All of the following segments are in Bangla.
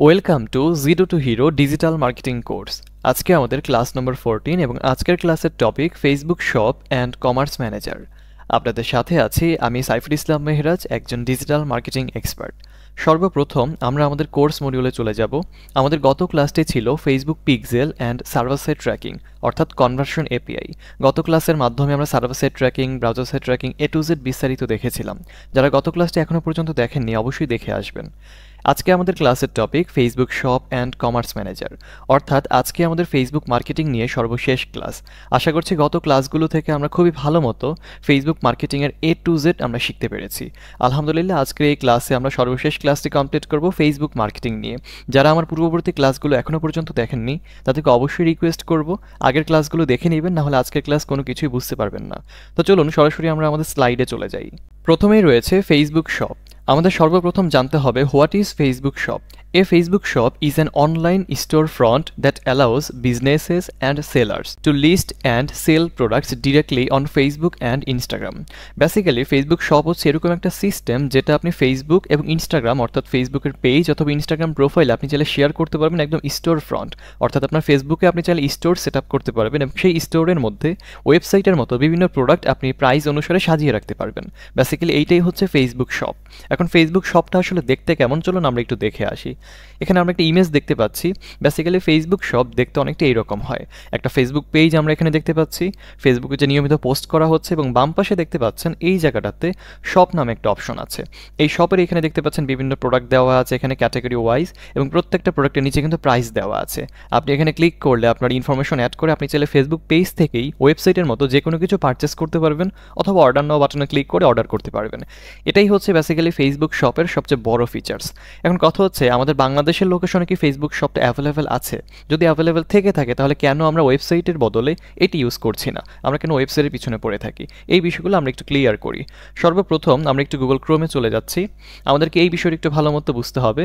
Welcome to zero two hero digital marketing course. আজকে আমাদের ক্লাস নম্বর 14 এবং আজকের ক্লাসের topic Facebook shop and commerce manager. আপনাদের সাথে আছি আমি সাইফুল ইসলাম মেহরাজ, একজন ডিজিটাল মার্কেটিং এক্সপার্ট। সর্বপ্রথম আমরা আমাদের কোর্স মডিউলে চলে যাব। আমাদের গত ক্লাসটি ছিল Facebook pixel and server side tracking অর্থাৎ কনভার্সন এপিআই। গত ক্লাসের মাধ্যমে আমরা server side tracking, browser side tracking A to Z বিস্তারিত দেখেছিলাম। যারা গত ক্লাসটি এখনও পর্যন্ত দেখেননি অবশ্যই দেখে আসবেন। আজকে আমাদের ক্লাসের topic Facebook shop and commerce manager, অর্থাৎ আজকে আমাদের ফেসবুক মার্কেটিং নিয়ে সর্বশেষ ক্লাস। আশা করছি গত ক্লাসগুলো থেকে আমরা খুবই ভালো মতো ফেসবুক মার্কেটিংয়ের এ টু জেড আমরা শিখতে পেরেছি। আলহামদুলিল্লাহ, আজকের এই ক্লাসে আমরা সর্বশেষ ক্লাসটি কমপ্লিট করব ফেসবুক মার্কেটিং নিয়ে। যারা আমার পূর্ববর্তী ক্লাসগুলো এখনও পর্যন্ত দেখেননি তাদেরকে অবশ্যই রিকোয়েস্ট করব আগের ক্লাসগুলো দেখে নেবেন, নাহলে আজকের ক্লাস কোনো কিছুই বুঝতে পারবেন না। তো চলুন সরাসরি আমরা আমাদের স্লাইডে চলে যাই। প্রথমেই রয়েছে ফেসবুক শপ। আমাদের সর্বপ্রথম জানতে হবে what is Facebook shop. A Facebook shop is an online storefront that allows businesses and sellers to list and sell products directly on Facebook and Instagram. Basically Facebook shop হচ্ছে এরকম একটা সিস্টেম যেটা আপনি ফেসবুক এবং ইনস্টাগ্রাম অর্থাৎ ফেসবুকের পেজ অথবা ইনস্টাগ্রাম প্রোফাইল আপনি চাইলে শেয়ার করতে পারবেন একদম স্টোর ফ্রন্ট, অর্থাৎ আপনার ফেসবুকে আপনি চাইলে স্টোর সেট আপ করতে পারবেন এবং সেই স্টোরের মধ্যে ওয়েবসাইটের মতো বিভিন্ন প্রোডাক্ট আপনি প্রাইস অনুসারে সাজিয়ে রাখতে পারবেন। বেসিক্যালি এইটাই হচ্ছে ফেসবুক শপ। এখন ফেসবুক শপটা আসলে দেখতে কেমন চলুন আমরা একটু দেখে আসি। এখানে আমরা একটা ইমেজ দেখতে পাচ্ছি। বেসিক্যালি ফেসবুক শপ দেখতে অনেকটা এইরকম হয়। একটা ফেসবুক পেজ আমরা এখানে দেখতে পাচ্ছি, ফেসবুকে যে নিয়মিত পোস্ট করা হচ্ছে, এবং বাম পাশে দেখতে পাচ্ছেন এই জায়গাটাতে শপ নামে একটা অপশন আছে। এই শপের এখানে দেখতে পাচ্ছেন বিভিন্ন প্রোডাক্ট দেওয়া আছে এখানে ক্যাটাগরি ওয়াইজ, এবং প্রত্যেকটা প্রোডাক্টের নিচে কিন্তু প্রাইস দেওয়া আছে। আপনি এখানে ক্লিক করলে আপনার ইনফরমেশন অ্যাড করে আপনি চাইলে ফেসবুক পেজ থেকেই ওয়েবসাইটের মতো যে কোনো কিছু পারচেস করতে পারবেন অথবা অর্ডার নাও বাটনে ক্লিক করে অর্ডার করতে পারবেন। এটাই হচ্ছে বেসিক্যালি ফেসবুক শপের সবচেয়ে বড় ফিচার্স। এখন কথা হচ্ছে আমাদের বাংলাদেশের লোকেশনে কি ফেসবুক শপটা অ্যাভেলেবেল আছে? যদি অ্যাভেলেবেল থেকে থাকে তাহলে কেন আমরা ওয়েবসাইটের বদলে এটি ইউজ করছি না? আমরা কেন ওয়েবসাইটের পিছনে পড়ে থাকি? এই বিষয়গুলো আমরা একটু ক্লিয়ার করি। সর্বপ্রথম আমরা একটু গুগল ক্রোমে চলে যাচ্ছি। আমাদেরকে এই বিষয়টি একটু ভালো মতো বুঝতে হবে।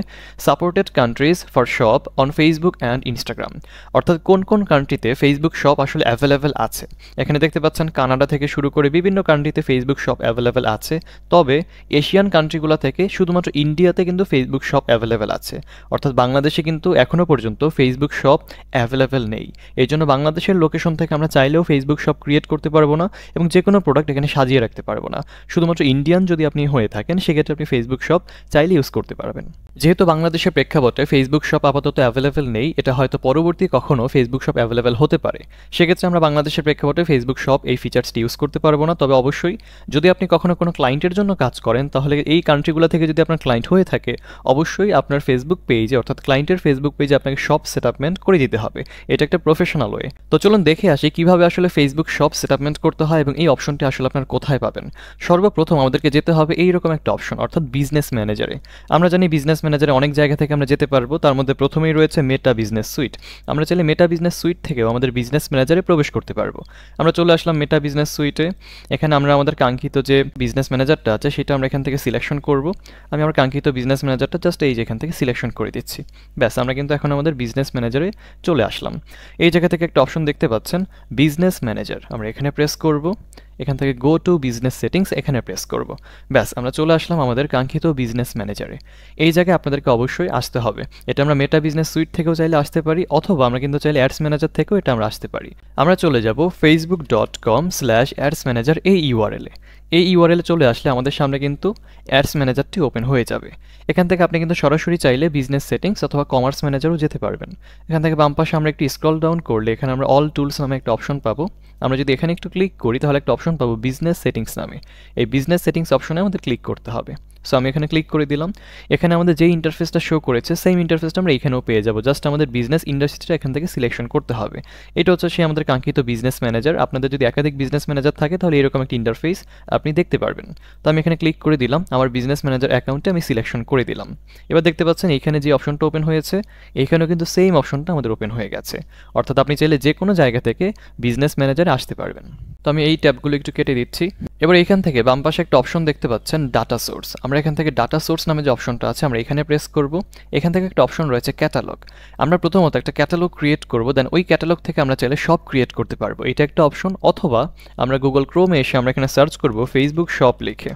Supported countries for shop on Facebook and Instagram, অর্থাৎ কোন কোন কান্ট্রিতে ফেসবুক শপ আসলে অ্যাভেলেবেল আছে। এখানে দেখতে পাচ্ছেন কানাডা থেকে শুরু করে বিভিন্ন কান্ট্রিতে ফেসবুক শপ অ্যাভেলেবেল আছে, তবে এশিয়ান কান্ট্রিগুলো থেকে শুধুমাত্র ইন্ডিয়াতে কিন্তু ফেসবুক শপ অ্যাভেলেবেল আছে। অর্থাৎ বাংলাদেশে কিন্তু এখনও পর্যন্ত ফেসবুক শপ অ্যাভেলেবেল নেই। এই জন্য বাংলাদেশের লোকেশন থেকে আমরা চাইলেও ফেসবুক শপ ক্রিয়েট করতে পারবো না এবং যে কোনো প্রোডাক্ট এখানে সাজিয়ে রাখতে পারবো না। শুধুমাত্র ইন্ডিয়ান যদি আপনি হয়ে থাকেন সেক্ষেত্রে আপনি ফেসবুক শপ চাইলে ইউজ করতে পারবেন। যেহেতু বাংলাদেশের প্রেক্ষাপটে ফেসবুক শপ আপাতত অ্যাভেলেবেল নেই, এটা হয়তো পরবর্তী কখনো ফেসবুক শপ অ্যাভেলেবেল হতে পারে। সেক্ষেত্রে আমরা বাংলাদেশের প্রেক্ষাপটে ফেসবুক শপ এই ফিচার্সটি ইউজ করতে পারবো না। তবে অবশ্যই যদি আপনি কখনো কোনো ক্লায়েন্টের জন্য কাজ করেন তাহলে এই কান্ট্রিগুলো থেকে যদি আপনার ক্লায়েন্ট হয়ে থাকে অবশ্যই আপনার ফেসবুক পেজে অর্থাৎ ক্লায়েন্টের ফেসবুক পেজে আপনাকে শপ সেটআপমেন্ট করে দিতে হবে। এটা একটা প্রফেশনাল ওয়ে। তো চলুন দেখে আসি কিভাবে আসলে ফেসবুক শপ সেটআপমেন্ট করতে হয় এবং এই অপশনটি আসলে আপনার কোথায় পাবেন। সর্বপ্রথম আমাদেরকে যেতে হবে এইরকম একটা অপশন অর্থাৎ বিজনেস ম্যানেজারে। আমরা জানি বিজনেস ম্যানেজারে অনেক জায়গা থেকে আমরা যেতে পারবো, তার মধ্যে প্রথমেই রয়েছে মেটা বিজনেস সুইট। আমরা চাইলে মেটা বিজনেস সুইট থেকেও আমাদের বিজনেস ম্যানেজারে প্রবেশ করতে পারবো। আমরা চলে আসলাম মেটা বিজনেস সুইটে। এখানে আমরা আমাদের কাঙ্ক্ষিত যে বিজনেস ম্যানেজারটা আছে সেটা আমরা এখান থেকে সিলেকশন করব। আমি আমার কাঙ্ক্ষিত বিজনেস ম্যানেজারটা জাস্ট এই যে এখান থেকে সিলেকশন করে দিচ্ছি। ব্যাস, আমরা কিন্তু এখন আমাদের বিজনেস ম্যানেজারে চলে আসলাম। এই জায়গা থেকে একটা অপশন দেখতে পাচ্ছেন বিজনেস ম্যানেজার, আমরা এখানে প্রেস করব। এখান থেকে গো টু বিজনেস সেটিংস এখানে প্রেস করব। ব্যাস, আমরা চলে আসলাম আমাদের কাঙ্ক্ষিত বিজনেস ম্যানেজারে। এই জায়গায় আপনাদেরকে অবশ্যই আসতে হবে। এটা আমরা মেটা বিজনেস সুইট থেকেও চাইলে আসতে পারি অথবা আমরা কিন্তু চাইলে অ্যাডস ম্যানেজার থেকেও এটা আমরা আসতে পারি। আমরা চলে যাব facebook.com/adsmanager এই ইউআরএলে। এই ইউআরএলে চলে আসলে আমাদের সামনে কিন্তু অ্যাডস ম্যানেজারটি ওপেন হয়ে যাবে। এখান থেকে আপনি কিন্তু সরাসরি চাইলে বিজনেস সেটিংস অথবা কমার্স ম্যানেজারও যেতে পারবেন। এখান থেকে বাম পাশে আমরা একটু স্ক্রল ডাউন করলে এখানে আমরা অল টুলস নামে একটা অপশন পাবো। আমরা যদি এখানে একটু ক্লিক করি তাহলে একটা অপশন পাবো বিজনেস সেটিংস নামে। এই বিজনেস সেটিংস অপশনে আমাদের ক্লিক করতে হবে। সো আমি এখানে ক্লিক করে দিলাম। এখানে আমাদের যেই ইন্টারফেসটা শো করেছে সেম ইন্টারফেসটা আমরা এখানেও পেয়ে যাবো। জাস্ট আমাদের বিজনেস ইন্ডাস্ট্রিটা এখান থেকে সিলেকশন করতে হবে। এটা হচ্ছে সে আমাদের কাঙ্ক্ষিত বিজনেস ম্যানেজার। আপনাদের যদি একাধিক বিজনেস ম্যানেজার থাকে তাহলে এরকম একটা ইন্টারফেস আপনি দেখতে পারবেন। তো আমি এখানে ক্লিক করে দিলাম, আমার বিজনেস ম্যানেজার অ্যাকাউন্টে আমি সিলেকশন করে দিলাম। এবার দেখতে পাচ্ছেন এখানে যে অপশনটা ওপেন হয়েছে এখানেও কিন্তু সেম অপশনটা আমাদের ওপেন হয়ে গেছে। অর্থাৎ আপনি চাইলে যে কোনো জায়গা থেকে বিজনেস ম্যানেজারে আসতে পারবেন। তো আমি এই ট্যাবগুলো একটু কেটে দিচ্ছি। এবার এখান থেকে বাম পাশে একটা অপশন দেখতে পাচ্ছেন ডাটা সোর্স। আমরা এখান থেকে ডাটা সোর্স নামে যে অপশনটা আছে আমরা এখানে প্রেস করব। এখান থেকে একটা অপশন রয়েছে ক্যাটালগ। আমরা প্রথমত একটা ক্যাটালগ ক্রিয়েট করব, দেন ওই ক্যাটালগ থেকে আমরা চাইলে সব ক্রিয়েট করতে পারবো। এটা একটা অপশন। অথবা আমরা গুগল ক্রোমে এসে আমরা এখানে সার্চ করব ফেসবুক শপ লিখে।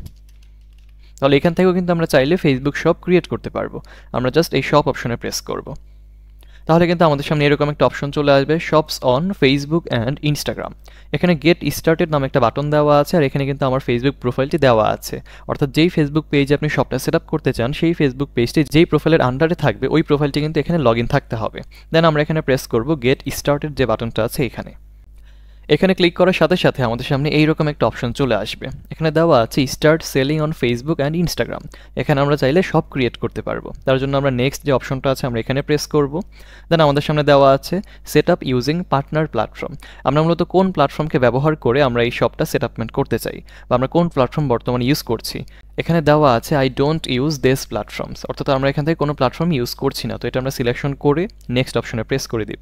তাহলে এখান থেকেও কিন্তু আমরা চাইলে ফেসবুক শপ ক্রিয়েট করতে পারবো। আমরা জাস্ট এই শপ অপশনে প্রেস করব। তাহলে কিন্তু আমাদের সামনে এরকম একটা অপশন চলে আসবে, shops on Facebook and Instagram. এখানে গেট স্টার্টেড নামে একটা বাটন দেওয়া আছে, আর এখানে কিন্তু আমার ফেসবুক প্রোফাইলটি দেওয়া আছে। অর্থাৎ যেই ফেসবুক পেজে আপনি শপটা সেট আপ করতে চান, সেই ফেসবুক পেজটি যেই প্রোফাইলের আন্ডারে থাকবে ওই প্রোফাইলটি কিন্তু এখানে লগ ইন থাকতে হবে। দেন আমরা এখানে প্রেস করব গেট স্টার্টেড যে বাটনটা আছে এখানে। এখানে ক্লিক করার সাথে সাথে আমাদের সামনে এইরকম একটা অপশন চলে আসবে। এখানে দেওয়া আছে start selling on Facebook and Instagram. এখানে আমরা চাইলে সব ক্রিয়েট করতে পারবো। তার জন্য আমরা নেক্সট যে অপশনটা আছে আমরা এখানে প্রেস করব। দেন আমাদের সামনে দেওয়া আছে set up using partner platform. আমরা মূলত কোন প্ল্যাটফর্মকে ব্যবহার করে আমরা এই শপটা সেট আপমেন্ট করতে চাই, বা আমরা কোন প্ল্যাটফর্ম বর্তমানে ইউজ করছি। এখানে দেওয়া আছে I don't use this platforms, অর্থাৎ আমরা এখান থেকে কোনো প্ল্যাটফর্ম ইউজ করছি না। তো এটা আমরা সিলেকশন করে নেক্সট অপশনে প্রেস করে দিব।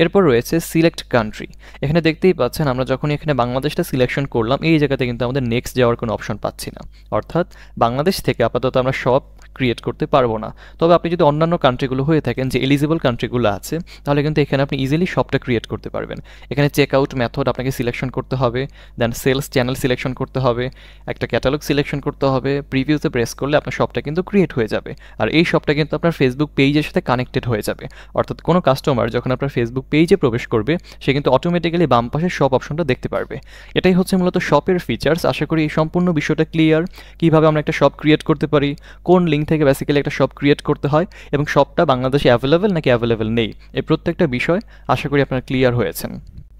এরপর রয়েছে সিলেক্ট কান্ট্রি। এখানে দেখতেই পাচ্ছেন আমরা যখন এখানে বাংলাদেশটা সিলেকশন করলাম, এই জায়গাতে কিন্তু আমাদের নেক্সট যাওয়ার কোনো অপশন পাচ্ছি না। অর্থাৎ বাংলাদেশ থেকে আপাতত আমরা সব ক্রিয়েট করতে পারবো না। তবে আপনি যদি অন্যান্য কান্ট্রিগুলো হয়ে থাকেন, যে এলিজিবল কান্ট্রিগুলো আছে, তাহলে কিন্তু এখানে আপনি ইজিলি সবটা ক্রিয়েট করতে পারবেন। এখানে চেক আউট মেথড আপনাকে সিলেকশন করতে হবে, দেন সেলস চ্যানেল সিলেকশন করতে হবে, একটা ক্যাটালগ সিলেকশন করতে হবে। প্রিভিউতে প্রেস করলে আপনার শপটা কিন্তু ক্রিয়েট হয়ে যাবে, আর এই শপটা কিন্তু আপনার ফেসবুক পেজের সাথে কানেক্টেড হয়ে যাবে। অর্থাৎ কোনো কাস্টমার যখন আপনার ফেসবুক পেজে প্রবেশ করবে, সে কিন্তু অটোমেটিক্যালি বাম পাশে শপ অপশনটা দেখতে পারবে। এটাই হচ্ছে মূলত শপের ফিচার্স। আশা করি এই সম্পূর্ণ বিষয়টা ক্লিয়ার, কীভাবে আমরা একটা শপ ক্রিয়েট করতে পারি, কোন লিঙ্ক থেকে বেসিক্যালি একটা শপ ক্রিয়েট করতে হয়, এবং শপটা বাংলাদেশে অ্যাভেলেবেল নাকি অ্যাভেলেবেল নেই, এই প্রত্যেকটা বিষয় আশা করি আপনারা ক্লিয়ার হয়েছেন।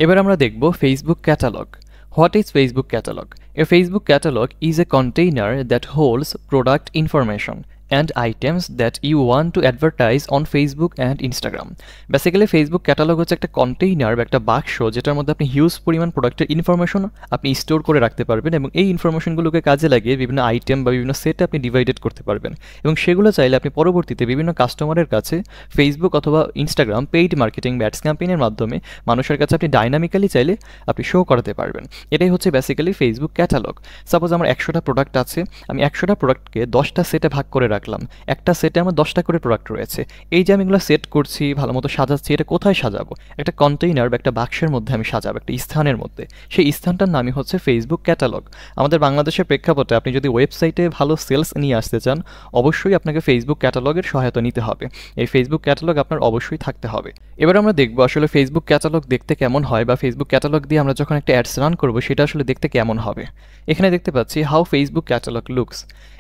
এবার আমরা দেখব Facebook catalogue. What is Facebook catalog? A Facebook catalog is a container that holds product information and items that you want to advertise on Facebook and Instagram. Basically Facebook catalogue হচ্ছে একটা কন্টেইনার বা একটা বাক্স, যেটার মধ্যে আপনি হিউজ পরিমাণ প্রোডাক্টের ইনফরমেশন আপনি স্টোর করে রাখতে পারবেন, এবং এই ইনফরমেশনগুলোকে কাজে লাগিয়ে বিভিন্ন আইটেম বা বিভিন্ন সেটে আপনি ডিভাইডেড করতে পারবেন, এবং সেগুলো চাইলে আপনি পরবর্তীতে বিভিন্ন কাস্টমারের কাছে ফেসবুক অথবা ইনস্টাগ্রাম পেইড মার্কেটিং বা অ্যাডস ক্যাম্পেইনের মাধ্যমে মানুষের কাছে আপনি ডাইনামিক্যালি চাইলে আপনি শো করাতে পারবেন। এটাই হচ্ছে বেসিক্যালি ফেসবুক ক্যাটালগ। সাপোজ আমার 100টা প্রোডাক্ট আছে, আমি 100টা প্রোডাক্টকে 10টা সেটে ভাগ করে রাখলাম। একটা সেটে আমার 10টা করে প্রোডাক্ট রয়েছে। এই যে আমি এগুলো সেট করছি, ভালো মতো সাজাচ্ছি, এটা কোথায় সাজাবো? একটা কন্টেইনার বা একটা বাক্সের মধ্যে আমি সাজাবো, একটা স্থানের মধ্যে। সেই স্থানটার নামই হচ্ছে ফেসবুক ক্যাটালগ। আমাদের বাংলাদেশের প্রেক্ষাপটে আপনি যদি ওয়েবসাইটে ভালো সেলস নিয়ে আসতে চান, অবশ্যই আপনাকে ফেসবুক ক্যাটালগের সহায়তা নিতে হবে। এই ফেসবুক ক্যাটালগ আপনার অবশ্যই থাকতে হবে। এবার আমরা দেখবো আসলে ফেসবুক ক্যাটালগ দেখতে কেমন হয়, বা ফেসবুক ক্যাটালগ দিয়ে আমরা যখন একটা অ্যাডস রান করবো সেটা আসলে দেখতে কেমন হবে। এখানে দেখতে পাচ্ছি হাউ ফেসবুক ক্যাটালগ লুকস।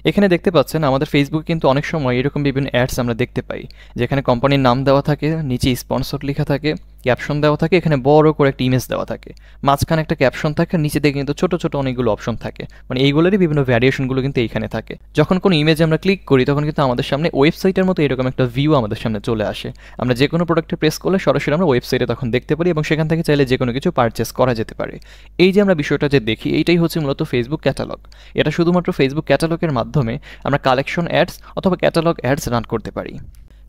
এখানে দেখতে পাচ্ছেন আমাদের ফেসবুক কিন্তু অনেক সময় এরকম বিভিন্ন অ্যাডস আমরা দেখতে পাই, যেখানে কোম্পানির নাম দেওয়া থাকে, নিচে স্পন্সর লেখা থাকে, ক্যাপশন দেওয়া থাকে, এখানে বড় করে একটা ইমেজ দেওয়া থাকে, মাঝখানে একটা ক্যাপশন থাকে, নিচে দিকে কিন্তু ছোট ছোট অনেকগুলো অপশন থাকে, মানে এইগুলোরই বিভিন্ন ভ্যারিয়েশনগুলো কিন্তু এইখানে থাকে। যখন কোনো ইমেজে আমরা ক্লিক করি তখন কিন্তু আমাদের সামনে ওয়েবসাইটের মতো এরকম একটা ভিউ আমাদের সামনে চলে আসে। আমরা যে কোনো প্রোডাক্টে প্রেস করলে সরাসরি আমরা ওয়েবসাইটে তখন দেখতে পারি, এবং সেখান থেকে চাইলে যে কোনো কিছু পারচেস করা যেতে পারে। এই যে আমরা বিষয়টা যে দেখি, এইটাই হচ্ছে মূলত ফেসবুক ক্যাটালগ। এটা শুধুমাত্র ফেসবুক ক্যাটালগের মাধ্যমে আমরা কালেকশন অ্যাডস অথবা ক্যাটালগ অ্যাডস রান করতে পারি।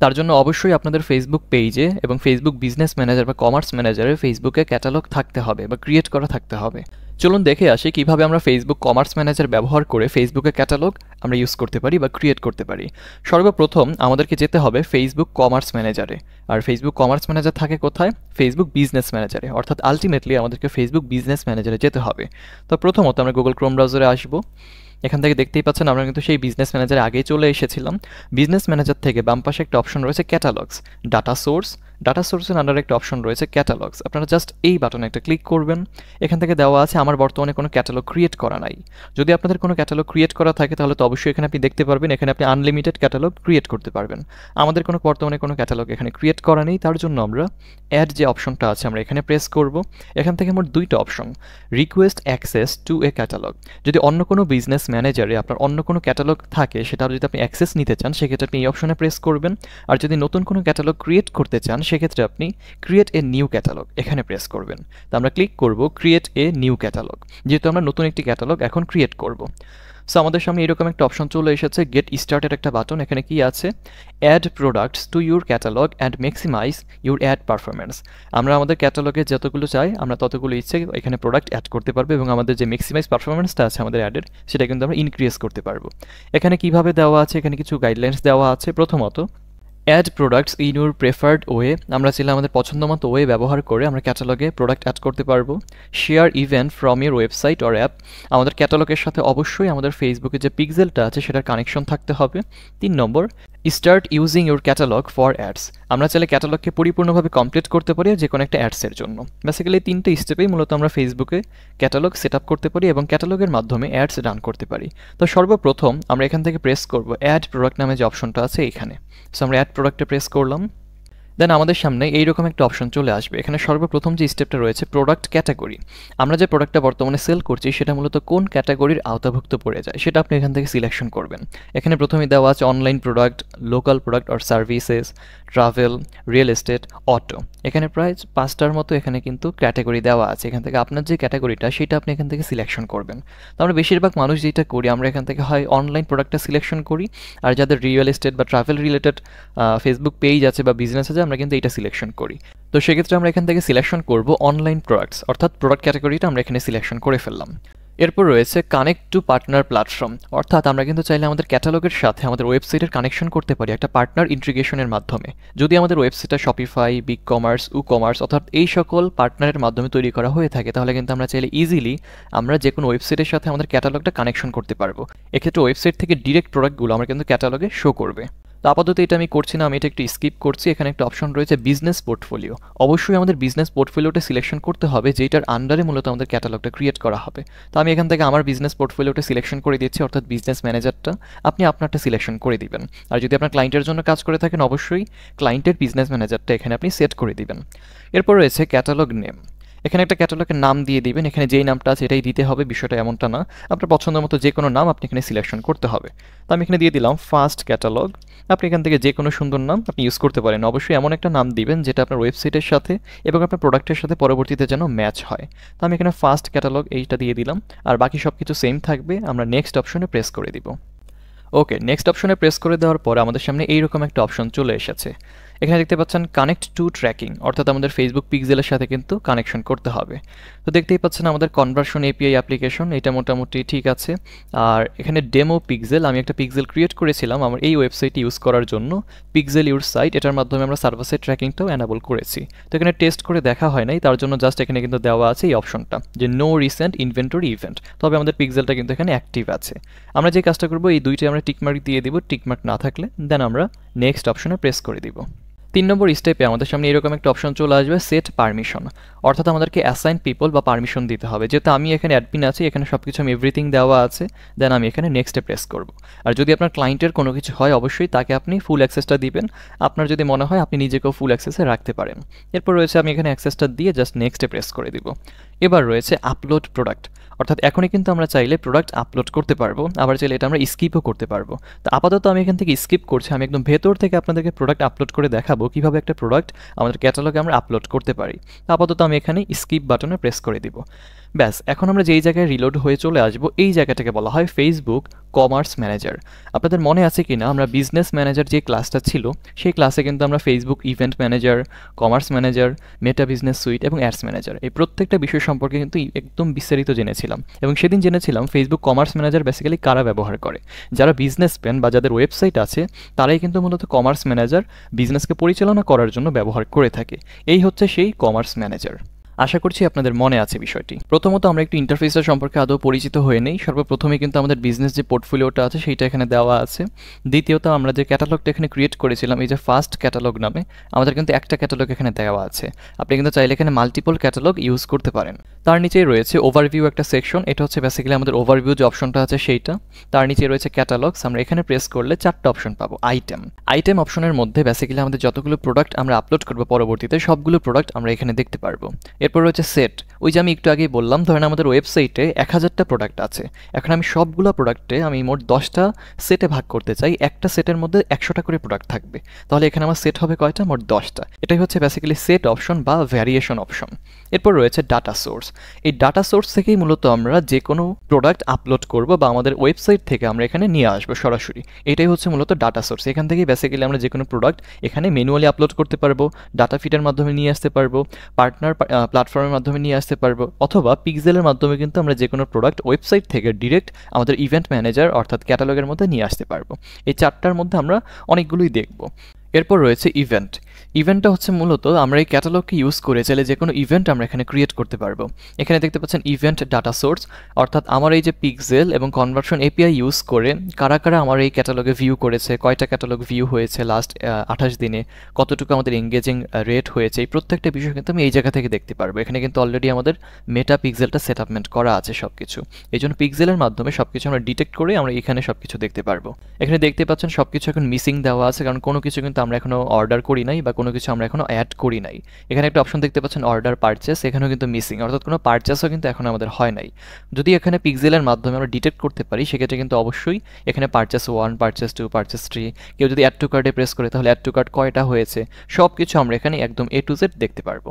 তার জন্য অবশ্যই আপনাদের ফেসবুক পেজে এবং ফেসবুক বিজনেস ম্যানেজার বা কমার্স ম্যানেজারে ফেসবুকে ক্যাটালগ থাকতে হবে বা ক্রিয়েট করা থাকতে হবে। চলুন দেখে আসি কিভাবে আমরা ফেসবুক কমার্স ম্যানেজার ব্যবহার করে ফেসবুকে ক্যাটালগ আমরা ইউজ করতে পারি বা ক্রিয়েট করতে পারি। সর্বপ্রথম আমাদেরকে যেতে হবে ফেসবুক কমার্স ম্যানেজারে। আর ফেসবুক কমার্স ম্যানেজার থাকে কোথায়? ফেসবুক বিজনেস ম্যানেজারে। অর্থাৎ আলটিমেটলি আমাদেরকে ফেসবুক বিজনেস ম্যানেজারে যেতে হবে। তো প্রথমত আমরা গুগল ক্রোম ব্রাউজারে আসবো। এখান থেকে দেখতেই পাচ্ছেন আমরা কিন্তু সেই বিজনেস ম্যানেজারে আগেই চলে এসেছিলাম। বিজনেস ম্যানেজার থেকে বাম পাশে একটা অপশন রয়েছে ক্যাটালগস, ডাটা সোর্সের আন্ডারে একটা অপশন রয়েছে ক্যাটালগস। আপনারা জাস্ট এই বাটনে একটা ক্লিক করবেন। এখান থেকে দেওয়া আছে আমার বর্তমানে কোনো ক্যাটালগ ক্রিয়েট করা নাই। যদি আপনাদের কোনো ক্যাটালগ ক্রিয়েট করা থাকে তাহলে তো অবশ্যই এখানে আপনি দেখতে পারবেন, এখানে আপনি আনলিমিটেড ক্যাটালগ ক্রিয়েট করতে পারবেন। আমাদের কোনো বর্তমানে কোনো ক্যাটালগ এখানে ক্রিয়েট করা নেই, তার জন্য আমরা অ্যাড যে অপশনটা আছে আমরা এখানে প্রেস করব। এখান থেকে মোট দুইটা option, request access to A catalogue. যদি অন্য কোনো বিজনেস ম্যানেজারে আপনার অন্য কোনো ক্যাটালগ থাকে, সেটা যদি আপনি অ্যাক্সেস নিতে চান সেক্ষেত্রে আপনি এই অপশনে প্রেস করবেন। আর যদি নতুন কোনো ক্যাটালগ ক্রিয়েট করতে চান সেক্ষেত্রে আপনি ক্রিয়েট এ নিউ ক্যাটালগ এখানে প্রেস করবেন। তো আমরা ক্লিক করব ক্রিয়েট এ নিউ ক্যাটালগ, যেহেতু আমরা নতুন একটি ক্যাটালগ এখন ক্রিয়েট করব। সো আমাদের সামনে এরকম একটা অপশন চলে এসেছে, গেট স্টার্টেড একটা বাটন। এখানে কি আছে? Add products to your catalog and maximize your ad performance. আমরা আমাদের ক্যাটালগে যতগুলো চাই আমরা ততগুলো ইচ্ছে এখানে প্রোডাক্ট অ্যাড করতে পারবো, এবং আমাদের যে ম্যাক্সিমাইজ পারফরমেন্সটা আছে আমাদের অ্যাডের, সেটা কিন্তু আমরা ইনক্রিজ করতে পারবো। এখানে কিভাবে দেওয়া আছে, এখানে কিছু গাইডলাইন্স দেওয়া আছে। প্রথমত, add products in your preferred way, আমরা চাইলে আমাদের পছন্দ মতো ওয়ে ব্যবহার করে আমরা ক্যাটালগে প্রোডাক্ট অ্যাড করতে পারবো। Share event from your website or app, আমাদের ক্যাটালগের সাথে অবশ্যই আমাদের ফেসবুকে যে পিক্সেলটা আছে সেটার কানেকশন থাকতে হবে। 3 নম্বর, start using your catalog for ads, আমরা চাইলে ক্যাটালগকে পরিপূর্ণভাবে কমপ্লিট করতে পারি যে কোনো একটা অ্যাডসের জন্য। বেসিক্যালি 3টে স্টেপেই মূলত আমরা ফেসবুকে ক্যাটালগ সেট আপ করতে পারি এবং ক্যাটালগের মাধ্যমে অ্যাডস রান করতে পারি। তো সর্বপ্রথম আমরা এখান থেকে প্রেস করব অ্যাড প্রোডাক্ট নামে যে অপশনটা আছে এখানে। সো আমরা অ্যাড প্রোডাক্টে প্রেস করলাম, দেন আমাদের সামনে এইরকম একটা অপশন চলে আসবে। এখানে সর্বপ্রথম যে স্টেপটা রয়েছে প্রোডাক্ট ক্যাটাগরি, আমরা যে প্রোডাক্টটা বর্তমানে সেল করছি সেটা মূলত কোন ক্যাটাগরির আওতাভুক্ত পড়ে যায় সেটা আপনি এখান থেকে সিলেকশন করবেন। এখানে প্রথমেই দেওয়া আছে online product, local product or services, travel, real estate, auto. এখানে প্রায় 5টার মতো এখানে কিন্তু ক্যাটাগরি দেওয়া আছে। এখান থেকে আপনার যে ক্যাটাগরিটা সেটা আপনি এখান থেকে সিলেকশন করবেন। তো আমরা বেশিরভাগ মানুষ যেটা করি, আমরা এখান থেকে হয় অনলাইন প্রোডাক্টটা সিলেকশন করি, আর যাদের রিয়েল এস্টেট বা ট্রাভেল রিলেটেড ফেসবুক পেজ আছে বা বিজনেস আছে আমরা কিন্তু এটা সিলেকশন করি। তো সেক্ষেত্রে আমরা এখান থেকে সিলেকশন করব অনলাইন প্রোডাক্টস, অর্থাৎ প্রোডাক্ট ক্যাটাগরিটা আমরা এখানে সিলেকশন করে ফেললাম। এরপর রয়েছে কানেক্ট টু পার্টনার প্ল্যাটফর্ম, অর্থাৎ আমরা কিন্তু চাইলে আমাদের ক্যাটালগের সাথে আমাদের ওয়েবসাইটের কানেকশন করতে পারি একটা পার্টনার ইন্টিগ্রেশনের মাধ্যমে। যদি আমাদের ওয়েবসাইটটা শপিফাই, বিগ কমার্স, উ কমার্স অর্থাৎ এই সকল পার্টনারের মাধ্যমে তৈরি করা হয়ে থাকে, তাহলে কিন্তু আমরা চাইলে ইজিলি আমরা যে কোনো ওয়েবসাইটের সাথে আমাদের ক্যাটালগটা কানেকশন করতে পারবো। এক্ষেত্রে ওয়েবসাইট থেকে ডিরেক্ট প্রোডাক্টগুলো আমার কিন্তু ক্যাটালগে শো করবে। তো আপাতত এটা আমি করছি না, আমি এটা একটু স্কিপ করছি। এখানে একটা অপশন রয়েছে বিজনেস পোর্টফোলিও, অবশ্যই আমাদের বিজনেস পোর্টফোলিওটা সিলেকশন করতে হবে যেটার আন্ডারে মূলত আমাদের ক্যাটালগটা ক্রিয়েট করা হবে। তো আমি এখান থেকে আমার বিজনেস পোর্টফোলিওটা সিলেকশন করে দিচ্ছি, অর্থাৎ বিজনেস ম্যানেজারটা। আপনি আপনারটা সিলেকশন করে দিবেন, আর যদি আপনার ক্লায়েন্টের জন্য কাজ করে থাকেন অবশ্যই ক্লায়েন্টের বিজনেস ম্যানেজারটা এখানে আপনি সেট করে দিবেন। এরপর রয়েছে ক্যাটালগ নেম, এখানে একটা ক্যাটালগের নাম দিয়ে দিবেন। এখানে যেই নামটা আছে এটাই দিতে হবে, বিষয়টা এমনটা না, আপনার পছন্দ মতো যে কোনো নাম আপনি এখানে সিলেকশন করতে হবে। তো আমি এখানে দিয়ে দিলাম ফার্স্ট ক্যাটালগ। আপনি এখান থেকে যে কোনো সুন্দর নাম আপনি ইউজ করতে পারেন, অবশ্যই এমন একটা নাম দিবেন যেটা আপনার ওয়েবসাইটের সাথে এবং আপনার প্রোডাক্টের সাথে পরবর্তীতে যেন ম্যাচ হয়। তো আমি এখানে ফার্স্ট ক্যাটালগ এইটা দিয়ে দিলাম, আর বাকি সব কিছু সেম থাকবে। আমরা নেক্সট অপশনে প্রেস করে দিব। ওকে, নেক্সট অপশনে প্রেস করে দেওয়ার পর আমাদের সামনে এইরকম একটা অপশন চলে এসেছে। এখানে দেখতে পাচ্ছেন কানেক্ট টু ট্র্যাকিং, অর্থাৎ আমাদের ফেসবুক পিক্সেলের সাথে কিন্তু কানেকশন করতে হবে। তো দেখতেই পাচ্ছেন আমাদের কনভার্সন এপিআই অ্যাপ্লিকেশন, এটা মোটামুটি ঠিক আছে। আর এখানে ডেমো পিক্সেল, আমি একটা পিক্সেল ক্রিয়েট করেছিলাম আমার এই ওয়েবসাইটে ইউজ করার জন্য, পিক্সেল ইউর সাইট, এটার মাধ্যমে আমরা সার্ভার সাইড ট্র্যাকিংটাও অ্যানাবল করেছি। তো এখানে টেস্ট করে দেখা হয় নাই, তার জন্য জাস্ট এখানে কিন্তু দেওয়া আছে এই অপশনটা যে নো রিসেন্ট ইনভেন্টরি ইভেন্ট, তবে আমাদের পিক্সেলটা কিন্তু এখানে অ্যাক্টিভ আছে। আমরা যে কাজটা করবো এই দুইটাই আমরা টিকমার্ক দিয়ে দিব, টিকমার্ক না থাকলে দেন আমরা নেক্সট অপশনে প্রেস করে দিব। 3 নম্বর স্টেপে আমাদের সামনে এরকম একটা অপশন চলে আসবে সেট পারমিশন, অর্থাৎ আমাদেরকে অ্যাসাইন পিপল বা পারমিশন দিতে হবে। যেহেতু আমি এখানে অ্যাডমিন আছি, এখানে সব কিছু আমি এভরিথিং দেওয়া আছে, দেন আমি এখানে নেক্সটে প্রেস করব। আর যদি আপনার ক্লায়েন্টের কোনো কিছু হয় অবশ্যই তাকে আপনি ফুল অ্যাক্সেসটা দিবেন, আপনার যদি মনে হয় আপনি নিজেকেও ফুল অ্যাক্সেসে রাখতে পারেন। এরপর রয়েছে আমি এখানে অ্যাক্সেসটা দিয়ে জাস্ট নেক্সটে প্রেস করে দিব। এবার রয়েছে আপলোড প্রোডাক্ট, অর্থাৎ এখনই কিন্তু আমরা চাইলে প্রোডাক্ট আপলোড করতে পারবো, আবার চাইলে এটা আমরা স্কিপও করতে পারবো। তো আপাতত আমি এখান থেকে স্কিপ করছি, আমি একদম ভেতর থেকে আপনাদেরকে প্রোডাক্ট আপলোড করে দেখাবো কীভাবে একটা প্রোডাক্ট আমাদের ক্যাটালগে আমরা আপলোড করতে পারি। তো আপাতত আমি এখানে স্কিপ বাটনে প্রেস করে দিব। ব্যাস, এখন আমরা যেই জায়গায় রিলোড হয়ে চলে আসবো এই জায়গাটাকে বলা হয় ফেসবুক কমার্স ম্যানেজার। আপনাদের মনে আছে কি না, আমরা বিজনেস ম্যানেজার যে ক্লাসটা ছিল সেই ক্লাসে কিন্তু আমরা Facebook event manager, commerce manager, মেটা বিজনেস সুইট এবং অ্যাডস ম্যানেজার এই প্রত্যেকটা বিষয় সম্পর্কে কিন্তু একদম বিস্তারিত জেনেছিলাম। এবং সেদিন জেনেছিলাম ফেসবুক কমার্স ম্যানেজার বেসিক্যালি কারা ব্যবহার করে, যারা বিজনেসম্যান বা যাদের ওয়েবসাইট আছে তারাই কিন্তু মূলত কমার্স ম্যানেজার বিজনেসকে পরিচালনা করার জন্য ব্যবহার করে থাকে। এই হচ্ছে সেই কমার্স ম্যানেজার। আশা করছি আপনাদের মনে আছে বিষয়টি। প্রথমত আমরা একটু ইন্টারফেসের সম্পর্কে আদৌ পরিচিত হয়ে নেই। সর্বপ্রথমে কিন্তু আমাদের বিজনেস যে পোর্টফোলিওটা আছে সেইটা এখানে দেওয়া আছে। দ্বিতীয়ত আমরা যে ক্যাটালগটা এখানে ক্রিয়েট করেছিলাম এই যে ফার্স্ট ক্যাটালগ নামে, আমাদের কিন্তু একটা ক্যাটালগ এখানে দেওয়া আছে। আপনি কিন্তু চাইলে এখানে মাল্টিপল ক্যাটালগ ইউজ করতে পারেন। তার নিচেই রয়েছে ওভারভিউ একটা সেকশন, এটা হচ্ছে বেসিক্যালি আমাদের ওভারভিউ যে অপশনটা আছে সেইটা। তার নিচে রয়েছে ক্যাটালগস, আমরা এখানে প্রেস করলে 4টা অপশন পাবো। আইটেম অপশনের মধ্যে বেসিক্যালি আমাদের যতগুলো প্রোডাক্ট আমরা আপলোড করবো পরবর্তীতে সবগুলো প্রোডাক্ট আমরা এখানে দেখতে পারবো। এরপর রয়েছে সেট, ওই যে আমি একটু আগেই বললাম ধরেন আমাদের ওয়েবসাইটে 1000টা প্রোডাক্ট আছে, এখন আমি সবগুলো প্রোডাক্টে আমি মোট 10টা সেটে ভাগ করতে চাই, একটা সেটের মধ্যে 100টা করে প্রোডাক্ট থাকবে, তাহলে এখানে আমার সেট হবে কয়টা, মোট 10টা। এটাই হচ্ছে বেসিক্যালি সেট অপশন বা ভ্যারিয়েশন অপশন। এরপর রয়েছে ডাটা সোর্স, এই ডাটা সোর্স থেকেই মূলত আমরা যে কোনো প্রোডাক্ট আপলোড করব বা আমাদের ওয়েবসাইট থেকে আমরা এখানে নিয়ে আসবো সরাসরি, এটাই হচ্ছে মূলত ডাটা সোর্স। এখান থেকেই বেসিক্যালি আমরা যে কোনো প্রোডাক্ট এখানে ম্যানুয়ালি আপলোড করতে পারবো, ডাটা ফিডের মাধ্যমে নিয়ে আসতে পারবো, প্ল্যাটফর্মের মাধ্যমে নিয়ে আসতে পারবো, অথবা পিক্সেলের মাধ্যমে কিন্তু আমরা যে কোনো প্রোডাক্ট ওয়েবসাইট থেকে ডিরেক্ট আমাদের ইভেন্ট ম্যানেজার অর্থাৎ ক্যাটালগের মধ্যে নিয়ে আসতে পারবো। এই 4টার মধ্যে আমরা অনেকগুলোই দেখব। এরপর রয়েছে ইভেন্ট। ইভেন্টটা হচ্ছে মূলত আমরা এই ক্যাটালগকে ইউজ করে চাইলে যে কোনো ইভেন্ট আমরা এখানে ক্রিয়েট করতে পারবো। এখানে দেখতে পাচ্ছেন ইভেন্ট ডাটা সোর্স, অর্থাৎ আমার এই যে পিক্সেল এবং কনভার্সন এপিআই ইউজ করে কারা কারা আমার এই ক্যাটালগে ভিউ করেছে, কয়টা ক্যাটালগ ভিউ হয়েছে লাস্ট 28 দিনে, কতটুকু আমাদের এঙ্গেজিং রেট হয়েছে, এই প্রত্যেকটা বিষয় কিন্তু আমি এই জায়গা থেকে দেখতে পারবো। এখানে কিন্তু অলরেডি আমাদের মেটা পিক্সেলটা সেটআপমেন্ট করা আছে সব কিছু। এই জন্য পিক্সেলের মাধ্যমে সব কিছু আমরা ডিটেক্ট করে আমরা এখানে সব কিছু দেখতে পারবো। এখানে দেখতে পাচ্ছেন সব কিছু এখন মিসিং দেওয়া আছে, কারণ কোনো কিছু কিন্তু আমরা এখনো অর্ডার করি নাই বা কোনো কিছু আমরা এখনো অ্যাড করি নাই। এখানে একটা অপশন দেখতে পাচ্ছেন অর্ডার পারচেস, এখানেও কিন্তু মিসিং, অর্থাৎ কোনো পারচেসও কিন্তু এখন আমাদের হয় নাই। যদি এখানে পিক্সেলের মাধ্যমে আমরা ডিটেক্ট করতে পারি সেক্ষেত্রে কিন্তু অবশ্যই এখানে পারচেস 1, পারচেস 2, পারচেস 3, কেউ যদি অ্যাড টু কার্টে প্রেস করে তাহলে অ্যাড টু কার্ট কয়টা হয়েছে সব কিছু আমরা এখানে একদম A to Z দেখতে পারবো।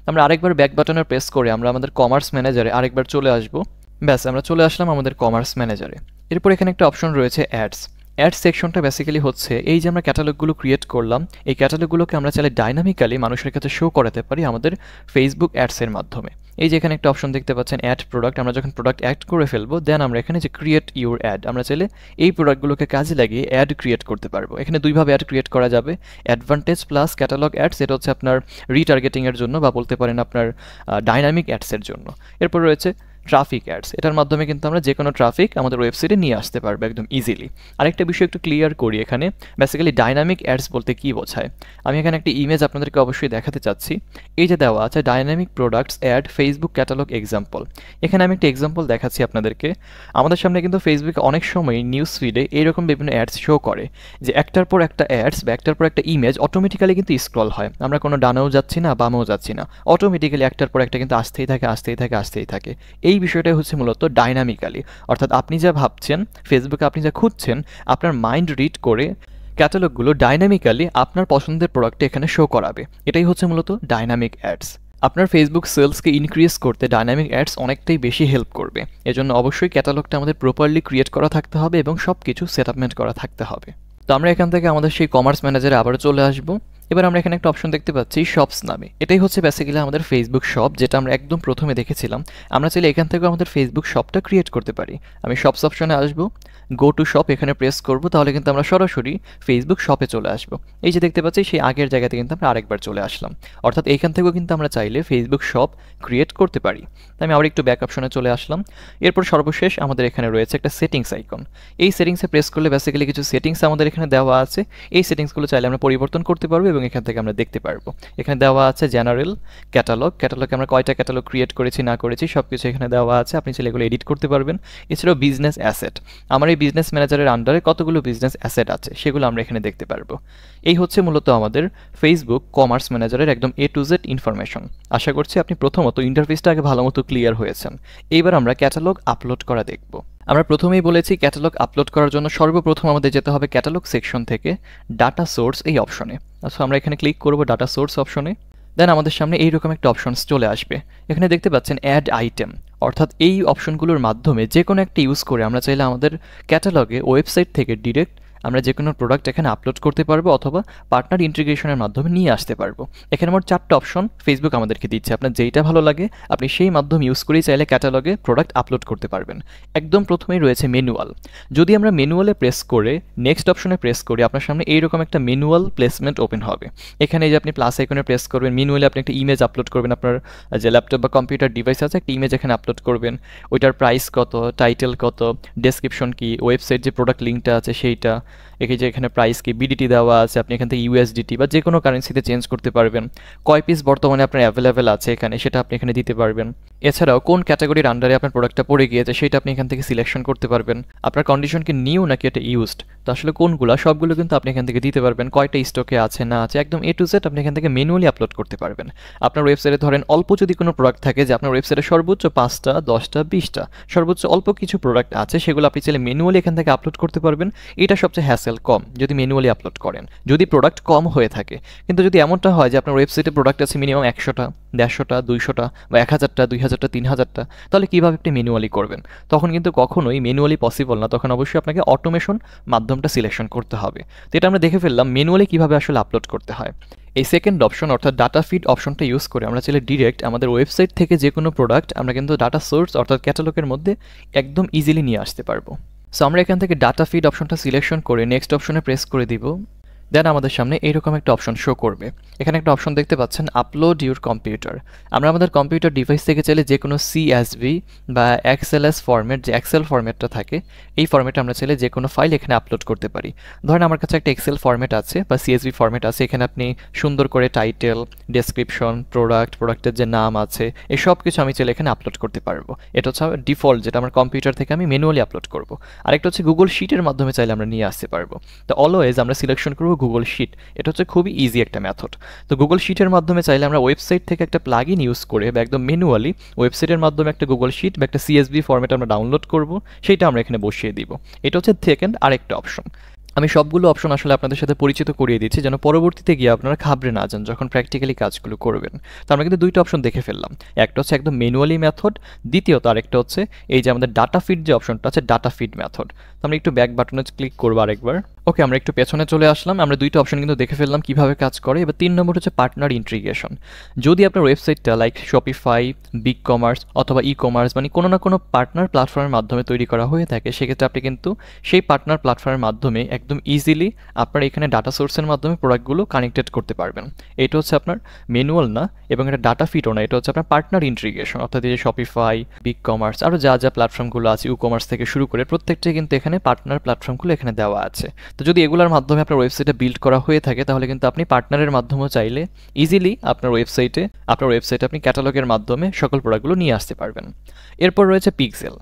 আমরা আরেকবার ব্যাক বাটনে প্রেস করে আমরা আমাদের কমার্স ম্যানেজারে আরেকবার চলে আসবো। ব্যাস, আমরা চলে আসলাম আমাদের কমার্স ম্যানেজারে। এরপর এখানে একটা অপশন রয়েছে অ্যাডস। অ্যাড সেকশনটা বেসিক্যালি হচ্ছে এই যে আমরা ক্যাটালগুলো ক্রিয়েট করলাম, এই ক্যাটালগুলোকে আমরা চাইলে ডাইনামিক্যালি মানুষের কাছে শো করাতে পারি আমাদের ফেসবুক অ্যাডসের মাধ্যমে। এই যে এখানে একটা অপশন দেখতে পাচ্ছেন অ্যাড প্রোডাক্ট, আমরা যখন প্রোডাক্ট অ্যাড করে ফেলবো দেন আমরা এখানে যে ক্রিয়েট ইউর অ্যাড, আমরা চাইলে এই প্রোডাক্টগুলোকে কাজে লাগিয়ে অ্যাড ক্রিয়েট করতে পারবো। এখানে দুইভাবে অ্যাড ক্রিয়েট করা যাবে, অ্যাডভান্টেজ প্লাস ক্যাটালগ অ্যাডস, এটা হচ্ছে আপনার রিটার্গেটিংয়ের জন্য বা বলতে পারেন আপনার ডাইনামিক অ্যাডসের জন্য। এরপর রয়েছে ট্রাফিক অ্যাডস, এটার মাধ্যমে কিন্তু আমরা যে কোনো ট্রাফিক আমাদের ওয়েবসাইটে নিয়ে আসতে পারবো একদম ইজিলি। আরেকটা বিষয় একটু ক্লিয়ার করি, এখানে বেসিক্যালি ডাইনামিক অ্যাডস বলতে কী বোঝায়। আমি এখানে একটা ইমেজ আপনাদেরকে অবশ্যই দেখাতে চাচ্ছি। এই যে দেওয়া আছে dynamic products ad Facebook catalogue example, এখানে আমি একটা এক্সাম্পল দেখাচ্ছি আপনাদেরকে। আমাদের সামনে কিন্তু ফেসবুকে অনেক সময় নিউজ ফিডে এইরকম বিভিন্ন অ্যাডস শো করে যে একটার পর একটা অ্যাডস বা একটার পর একটা ইমেজ অটোমেটিক্যালি কিন্তু স্ক্রল হয়, আমরা কোনো ডানেও যাচ্ছি না বামেও যাচ্ছি না, অটোমেটিক্যালি একটার পর একটা কিন্তু আসতেই থাকে আসতেই থাকে আসতেই থাকে। এই বিষয়টাই হচ্ছে মূলত ডাইনামিক্যালি, অর্থাৎ আপনি যা ভাবছেন ফেসবুকে, আপনি যা খুঁজছেন, আপনার মাইন্ড রিড করে ক্যাটালগুলো ডাইনামিক্যালি আপনার পছন্দের প্রোডাক্টে এখানে শো করাবে। এটাই হচ্ছে মূলত ডাইনামিক অ্যাডস। আপনার ফেসবুক সেলসকে ইনক্রিজ করতে ডাইনামিক অ্যাডস অনেকটাই বেশি হেল্প করবে। এজন্য অবশ্যই ক্যাটালগটা আমাদের প্রপারলি ক্রিয়েট করা থাকতে হবে এবং সব কিছু সেটআপমেন্ট করা থাকতে হবে। তো আমরা এখান থেকে আমাদের সেই কমার্স ম্যানেজারে আবারও চলে আসবো। এবার আমরা এখানে একটা অপশন দেখতে পাচ্ছি শপস নামে, এটাই হচ্ছে বেসিক্যালি আমাদের ফেসবুক শপ, যেটা আমরা একদম প্রথমে দেখেছিলাম। আমরা চাইলে এখান থেকে আমাদের ফেসবুক শপটা ক্রিয়েট করতে পারি। আমি শপস অপশনে আসবো, গো টু শপ এখানে প্রেস করব, তাহলে কিন্তু আমরা সরাসরি ফেসবুক শপে চলে আসবো। এই যে দেখতে পাচ্ছি সেই আগের জায়গাতে কিন্তু আমরা আরেকবার চলে আসলাম, অর্থাৎ এইখান থেকেও কিন্তু আমরা চাইলে ফেসবুক শপ ক্রিয়েট করতে পারি। তাই আমি আবার একটু ব্যাক অপশনে চলে আসলাম। এরপর সর্বশেষ আমাদের এখানে রয়েছে একটা সেটিংস আইকন। এই সেটিংসে প্রেস করলে বেসিক্যালি কিছু সেটিংস আমাদের এখানে দেওয়া আছে। এই সেটিংসগুলো চাইলে আমরা পরিবর্তন করতে পারবো এবং এখান থেকে আমরা দেখতে পারবো। এখানে দেওয়া আছে জেনারেল ক্যাটালগ, ক্যাটালগে আমরা কয়টা ক্যাটালগ ক্রিয়েট করেছি না করেছি সব কিছু এখানে দেওয়া আছে, আপনি চাইলে এগুলো এডিট করতে পারবেন। এছাড়াও বিজনেস অ্যাসেট, আমার এই বিজনেস ম্যানেজারের আন্ডারে কতগুলো বিজনেস অ্যাসেট আছে সেগুলো আমরা এখানে দেখতে পারবো। এই হচ্ছে মূলত আমাদের ফেসবুক কমার্স ম্যানেজারের একদম A to Z ইনফরমেশন। আশা করছি আপনি প্রথমত ইন্টারফেসটা আগে ভালো মতো ক্লিয়ার হয়েছেন। এইবার আমরা ক্যাটালগ আপলোড করা দেখব। আমরা প্রথমেই বলেছি ক্যাটালগ আপলোড করার জন্য সর্বপ্রথম আমাদের যেতে হবে ক্যাটালগ সেকশন থেকে ডাটা সোর্স এই অপশনে। আচ্ছা, আমরা এখানে ক্লিক করব ডাটা সোর্স অপশনে। দেন আমাদের সামনে এইরকম একটা অপশনস চলে আসবে। এখানে দেখতে পাচ্ছেন অ্যাড আইটেম, অর্থাৎ এই অপশনগুলোর মাধ্যমে যে কোনো একটা ইউজ করে আমরা চাইলে আমাদের ক্যাটালগে ওয়েবসাইট থেকে ডিরেক্ট আমরা যে কোনো প্রোডাক্ট এখানে আপলোড করতে পারবো অথবা পার্টনার ইন্টিগ্রেশনের মাধ্যমে নিয়ে আসতে পারবো। এখানে মোট 4টা অপশন ফেসবুক আমাদেরকে দিচ্ছে, আপনার যেইটা ভালো লাগে আপনি সেই মাধ্যম ইউজ করেই চাইলে ক্যাটালগে প্রোডাক্ট আপলোড করতে পারবেন। একদম প্রথমেই রয়েছে ম্যানুয়াল। যদি আমরা ম্যানুয়ালে প্রেস করে নেক্সট অপশনে প্রেস করি আপনার সামনে এইরকম একটা ম্যানুয়াল প্লেসমেন্ট ওপেন হবে। এখানে যে আপনি প্লাস আইকনে প্রেস করবেন, ম্যানুয়ালি আপনি একটা ইমেজ আপলোড করবেন, আপনার যে ল্যাপটপ বা কম্পিউটার ডিভাইস আছে একটা ইমেজ এখানে আপলোড করবেন, ওইটার প্রাইস কত, টাইটেল কত, ডেসক্রিপশন কি, ওয়েবসাইট যে প্রোডাক্ট লিঙ্কটা আছে সেইটা, যে এখানে প্রাইস কি, বিডিটি দেওয়া আছে, আপনি এখান থেকে ইউএসডিটি বা যে কোনো কারেন্সিতে চেঞ্জ করতে পারবেন। কয় পিস বর্তমানে আপনার অ্যাভেলেবেল আছে এখানে সেটা আপনি এখানে দিতে পারবেন। এছাড়াও কোন ক্যাটাগরির আন্ডারে আপনার প্রোডাক্টটা পড়ে গিয়েছে সেটা আপনি এখান থেকে সিলেকশন করতে পারবেন। আপনার কন্ডিশন কি নিউ নাকি এটা ইউজড, তো আসলে কোনগুলো সবগুলো কিন্তু আপনি এখান থেকে দিতে পারবেন। কয়টা স্টকে আছে না আছে একদম A to Z আপনি এখান থেকে ম্যানুয়ালি আপলোড করতে পারবেন। আপনার ওয়েবসাইটে ধরেন অল্প যদি কোনো প্রোডাক্ট থাকে, যে আপনার ওয়েবসাইটে সর্বোচ্চ 5টা 10টা 20টা সর্বোচ্চ অল্প কিছু প্রোডাক্ট আছে, সেগুলো আপনি চাইলে ম্যানুয়ালি এখান থেকে আপলোড করতে পারবেন। এটা সবচেয়ে হ্যাসেল কম যদি ম্যানুয়ালি আপলোড করেন, যদি প্রোডাক্ট কম হয়ে থাকে। কিন্তু যদি এমনটা হয় যে আপনার ওয়েবসাইটে প্রোডাক্ট আছে মিনিমাম 100টা, 150টা, 200টা বা 1000টা, 2000টা, 3000টা, তাহলে কীভাবে আপনি ম্যানুয়ালি করবেন? তখন কিন্তু কখনোই ম্যানুয়ালি পসিবল না, তখন অবশ্যই আপনাকে অটোমেশন মাধ্যমটা সিলেকশন করতে হবে। তো এটা আমরা দেখে ফেললাম ম্যানুয়ালি কীভাবে আসলে আপলোড করতে হয়। এই সেকেন্ড অপশন অর্থাৎ ডাটা ফিড অপশনটা ইউজ করে আমরা চাইলে ডিরেক্ট আমাদের ওয়েবসাইট থেকে যে কোনো প্রোডাক্ট আমরা কিন্তু ডাটা সোর্স অর্থাৎ ক্যাটালগের মধ্যে একদম ইজিলি নিয়ে আসতে পারবো। সো আমরা এখান থেকে ডাটা ফিড অপশনটা সিলেকশন করে নেক্সট অপশনে প্রেস করে দিব। দেন আমাদের সামনে এইরকম একটা অপশন শো করবে। এখানে একটা অপশন দেখতে পাচ্ছেন আপলোড ইউর কম্পিউটার। আমরা আমাদের কম্পিউটার ডিভাইস থেকে চাইলে যে কোনো CSV বা XLS ফরম্যাট, যে এক্সেল ফরম্যাটটা থাকে এই ফরম্যাটে আমরা চাইলে যে কোনো ফাইল এখানে আপলোড করতে পারি। ধরেন আমার কাছে একটা এক্সেল ফরম্যাট আছে বা CSV ফরম্যাট আছে, এখানে আপনি সুন্দর করে টাইটেল, ডেসক্রিপশন, প্রোডাক্টের যে নাম আছে এই সব কিছু আমি চাইলে এখানে আপলোড করতে পারবো। এটা হচ্ছে ডিফল্ট, যেটা আমার কম্পিউটার থেকে আমি ম্যানুয়ালি আপলোড করবো। আরেকটা হচ্ছে গুগল শিটের মাধ্যমে চাইলে আমরা নিয়ে আসতে পারবো। তো অলওয়েজ আমরা সিলেকশন করবো গুগল শিট। এটা হচ্ছে খুবই ইজি একটা মেথড। তো গুগল শিটের মাধ্যমে চাইলে আমরা ওয়েবসাইট থেকে একটা প্লাগইন ইউজ করে বা একদম ম্যানুয়ালি ওয়েবসাইটের মাধ্যমে একটা গুগল শিট বা একটা CSV ফরম্যাট আমরা ডাউনলোড করব, সেটা আমরা এখানে বসিয়ে দিব। এটা হচ্ছে সেকেন্ড আরেকটা অপশন। আমি সবগুলো অপশন আসলে আপনাদের সাথে পরিচিত করিয়ে দিচ্ছি যেন পরবর্তীতে গিয়ে আপনারা ঘাবড়ে না যান যখন প্র্যাকটিক্যালি কাজগুলো করবেন। তো আমরা কিন্তু দুইটা অপশন দেখে ফেললাম, একটা হচ্ছে একদম ম্যানুয়ালি মেথড, দ্বিতীয়ত আরেকটা হচ্ছে এই যে আমাদের ডাটা ফিড যে অপশনটা আছে ডাটা ফিড মেথড। তো আমরা একটু ব্যাক বাটনে ক্লিক করবো আরেকবার। ওকে, আমরা একটু পেছনে চলে আসলাম। আমরা দুইটা অপশন কিন্তু দেখে ফেললাম কিভাবে কাজ করে। এবার 3 নম্বর হচ্ছে পার্টনার ইন্টিগ্রেশন। যদি আপনার ওয়েবসাইটটা লাইক শপিফাই, বিগ কমার্স অথবা ই-কমার্স মানে কোনো না কোনো পার্টনার প্ল্যাটফর্মের মাধ্যমে তৈরি করা হয়ে থাকে, সেক্ষেত্রে আপনি কিন্তু সেই পার্টনার প্ল্যাটফর্মের মাধ্যমে একদম ইজিলি আপনার এখানে ডাটা সোর্সের মাধ্যমে প্রোডাক্টগুলো কানেক্টেড করতে পারবেন। এটা হচ্ছে আপনার ম্যানুয়াল না এবং এটা ডাটা ফিটও না, এটা হচ্ছে আপনার পার্টনার ইন্টিগ্রেশন। অর্থাৎ এই যে শপিফাই, বিগ কমার্স আরও যা যা প্ল্যাটফর্মগুলো আছে ই-কমার্স থেকে শুরু করে প্রত্যেকটাই কিন্তু এখানে পার্টনার প্ল্যাটফর্মগুলো এখানে দেওয়া আছে। তো যদি এগুলোর মাধ্যমে আপনার ওয়েবসাইটে বিল্ড করা হয়ে থাকে তাহলে কিন্তু আপনি পার্টনারের মাধ্যমেও চাইলে ইজিলি আপনার ওয়েবসাইটে আপনি ক্যাটালগের মাধ্যমে সকল প্রোডাক্টগুলো নিয়ে আসতে পারবেন। এরপর রয়েছে pixel.